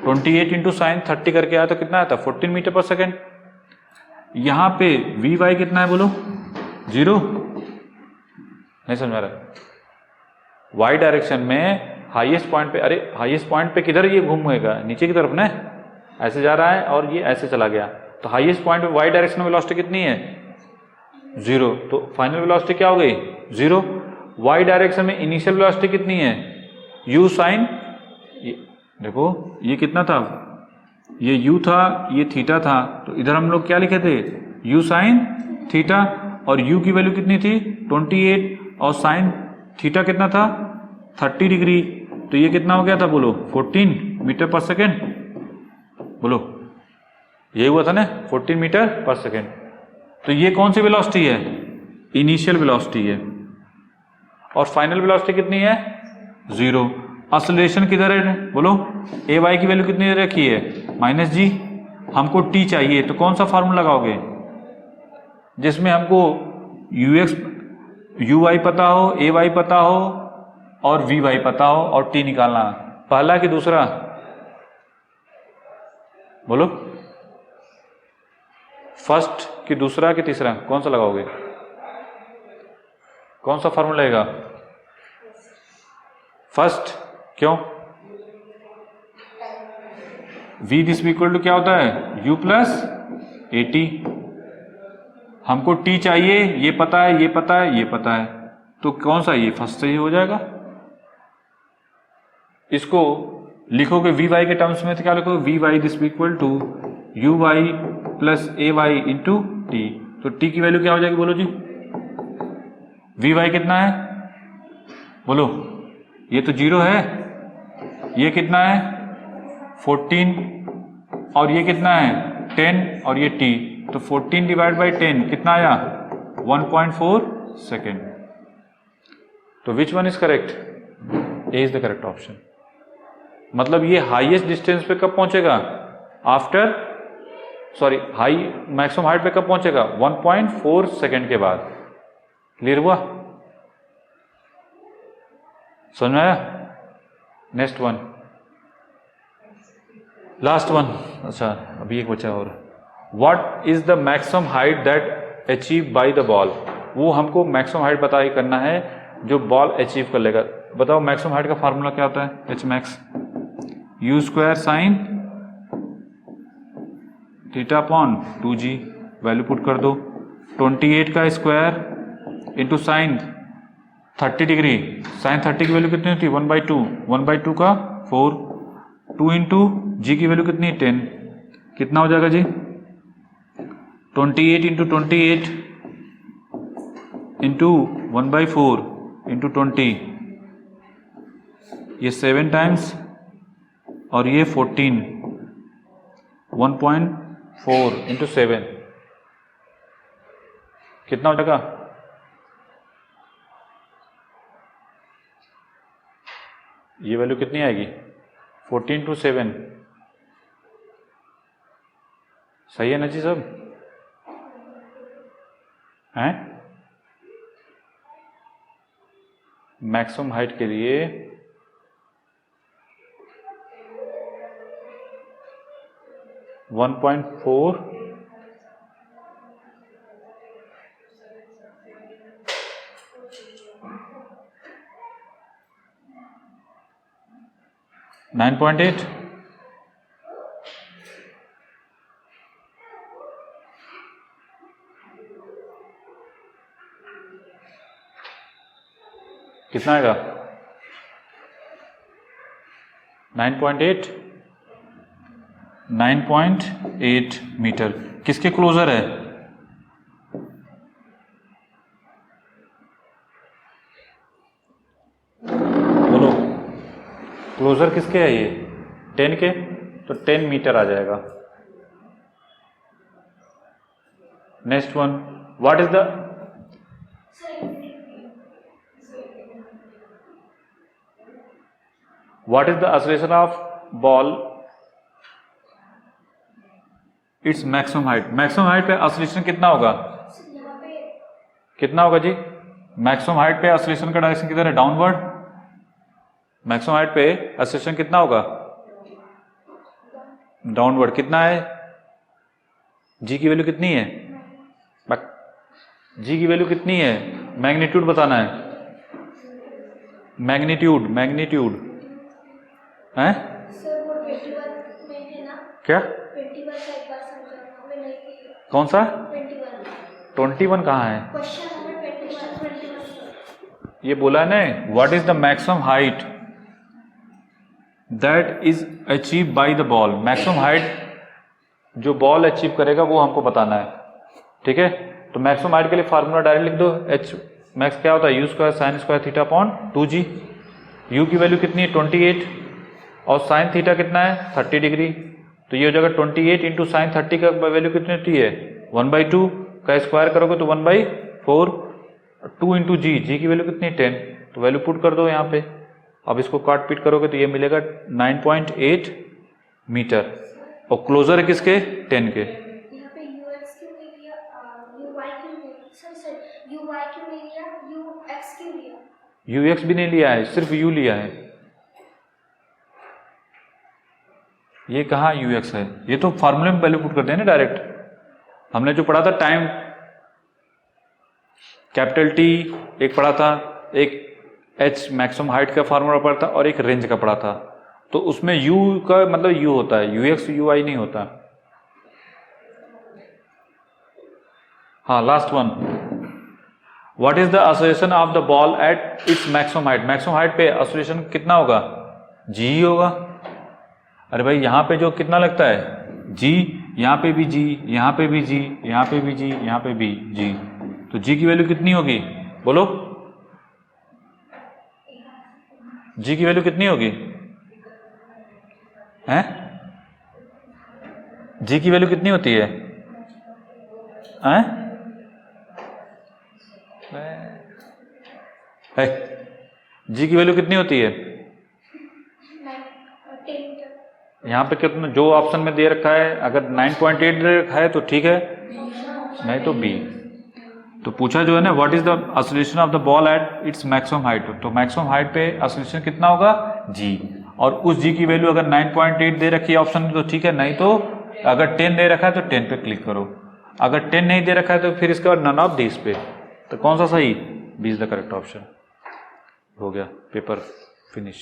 28 इंटू साइन 30 करके आया तो कितना आता, 14 मीटर पर सेकेंड। यहां पे वी वाई कितना है, बोलो 0। नहीं समझ में आ रहा। वाई डायरेक्शन में हाईएस्ट पॉइंट पे, अरे हाईएस्ट पॉइंट पे किधर ये घूमेगा, नीचे की तरफ ना, ऐसे जा रहा है और ये ऐसे चला गया। तो हाईएस्ट पॉइंट पे वाई डायरेक्शन में वेलोसिटी कितनी है, 0। तो फाइनल वेलोसिटी क्या हो गई, 0। वाई डायरेक्शन में इनिशियल वेलोसिटी कितनी है, u साइन, देखो ये कितना था, ये u था, ये थीटा था। तो इधर हम लोग क्या लिखे थे, u साइन थीटा, और u की वैल्यू कितनी थी 28, और साइन थीटा कितना था 30 डिग्री। तो ये कितना हो गया था, बोलो 14 मीटर पर सेकेंड। बोलो ये हुआ था ना, 14 मीटर पर सेकेंड। तो ये कौन सी वेलोसिटी है, इनिशियल वेलोसिटी है। और फाइनल वेलोसिटी कितनी है, 0। एक्सेलरेशन किधर है, बोलो ए वाई की वैल्यू कितनी रखी है, -g। हमको t चाहिए, तो कौन सा फार्मूला लगाओगे, जिसमें हमको यू वाई पता हो, ए वाई पता हो और वी वाई पता हो और t निकालना। पहला कि दूसरा, बोलो फर्स्ट कि दूसरा कि तीसरा, कौन सा लगाओगे, कौन सा फार्मूला रहेगा, फर्स्ट। क्यों, v दिस इक्वल टू क्या होता है, u प्लस ए टी। हमको t चाहिए, ये पता है, ये पता है, ये पता है, तो कौन सा, ये फर्स्ट से ही हो जाएगा। इसको लिखोगे वी वाई के टर्म्स में तो क्या लिखोगे, V Y this equal to U Y plus A Y into T. तो t की वैल्यू क्या हो जाएगी, बोलो जी, वी वाई कितना है, बोलो ये तो 0 है, ये कितना है 14, और ये कितना है 10, और ये t। तो 14 डिवाइड बाई 10 कितना आया, 1.4 सेकेंड। तो which one is correct, A is the correct option. मतलब ये हाईएस्ट डिस्टेंस पे कब पहुंचेगा, after, sorry high maximum height पे कब पहुंचेगा, 1.4 सेकेंड के बाद। क्लियर हुआ, समझ में आया। Next one, last one. अच्छा अभी एक बचा और, what is the maximum height that achieve by the ball. वो हमको मैक्सिमम हाइट पता ही करना है जो बॉल अचीव कर लेगा। बताओ मैक्सिमम हाइट का फार्मूला क्या होता है, H max, U square sine theta upon 2g। Value put कर दो, 28 का square into sine 30 degree, sine 30 की वैल्यू कितनी होती है, 1/2, 1/2 का 4, 2 इंटू जी की वैल्यू कितनी है 10, कितना हो जाएगा जी, 28 इंटू 28 इंटू 1/4 इंटू 20, ये 7 टाइम्स, और ये 14, 1.4 इंटू 7 कितना हो जाएगा, ये वैल्यू कितनी आएगी, 14 टू 7। सही है ना जी सब, हैं। मैक्सिमम हाइट के लिए 1.4 9.8, कितना आएगा, 9.8, 9.8 मीटर। किसके क्लोजर है, क्लोजर किसके है ये 10 के, तो 10 मीटर आ जाएगा। Next one, what is the acceleration of ball its maximum height. Maximum height पे एक्सेलरेशन कितना होगा, कितना होगा जी? मैक्सिमम हाइट पे एक्सेलरेशन का डायरेक्शन किधर है, डाउनवर्ड। मैक्सिमम हाइट पे एक्सेलरेशन कितना होगा, डाउनवर्ड। कितना है, जी की वैल्यू कितनी है, जी की वैल्यू कितनी है, मैग्नीट्यूड बताना है, मैग्नीट्यूड, मैग्नीट्यूड है क्या, कौन सा 21 कहाँ है, ये बोला ना, what is the maximum height that is achieve by the ball. Maximum height जो बॉल अचीव करेगा वो हमको बताना है, ठीक है। तो मैक्सिमम हाइट के लिए फार्मूला डायरेक्ट लिख दो, एच मैक्स क्या होता है, you square sine square theta upon 2g। You की वैल्यू कितनी है 28 और साइन थीटा कितना है 30 डिग्री, तो ये हो जाएगा 28 इंटू साइन 30 का वैल्यू कितनी होती है 1/2 का स्क्वायर करोगे तो 1/4, 2 इंटू जी, जी की वैल्यू कितनी 10, तो वैल्यू पुट कर दो यहाँ पे। अब इसको काट पीट करोगे तो ये मिलेगा 9.8 मीटर और क्लोजर है किसके 10 के। यू एक्स भी नहीं लिया है, सिर्फ यू लिया है। ये कहाँ यू एक्स है, ये तो फार्मूले में वैल्यू पुट करते हैं ना डायरेक्ट। हमने जो पढ़ा था टाइम कैपिटल टी एक पढ़ा था, एक एच मैक्सिमम हाइट का फार्मूला पढ़ा था और एक रेंज का पढ़ा था। तो उसमें u का मतलब u होता है, यू एक्स यू आई नहीं होता। हाँ last one, what is the acceleration of the ball at its maximum height. Maximum height पे एक्सेलरेशन कितना होगा, g ही होगा। अरे भाई यहाँ पे जो कितना लगता है g, यहाँ पे भी g, यहाँ पे भी g, यहाँ पे भी g, यहाँ पे भी g, तो g की वैल्यू कितनी होगी बोलो, g की वैल्यू कितनी होगी हैं, g की वैल्यू कितनी होती है हैं, जी की वैल्यू कितनी होती है, यहाँ पे कितना जो ऑप्शन में दे रखा है, अगर 9.8 दे रखा है तो ठीक है, नहीं तो बी। तो पूछा जो है ना what is the acceleration of the ball at its maximum height, तो मैक्सिमम हाइट पे एक्सेलरेशन कितना होगा जी, और उस जी की वैल्यू अगर 9.8 दे रखी है ऑप्शन में तो ठीक है, नहीं तो अगर 10 दे रखा है तो 10 पे क्लिक करो, अगर 10 नहीं दे रखा है तो फिर इसके बाद नन ऑफ दिस पे। तो कौन सा सही, B is the correct option. हो गया पेपर फिनिश।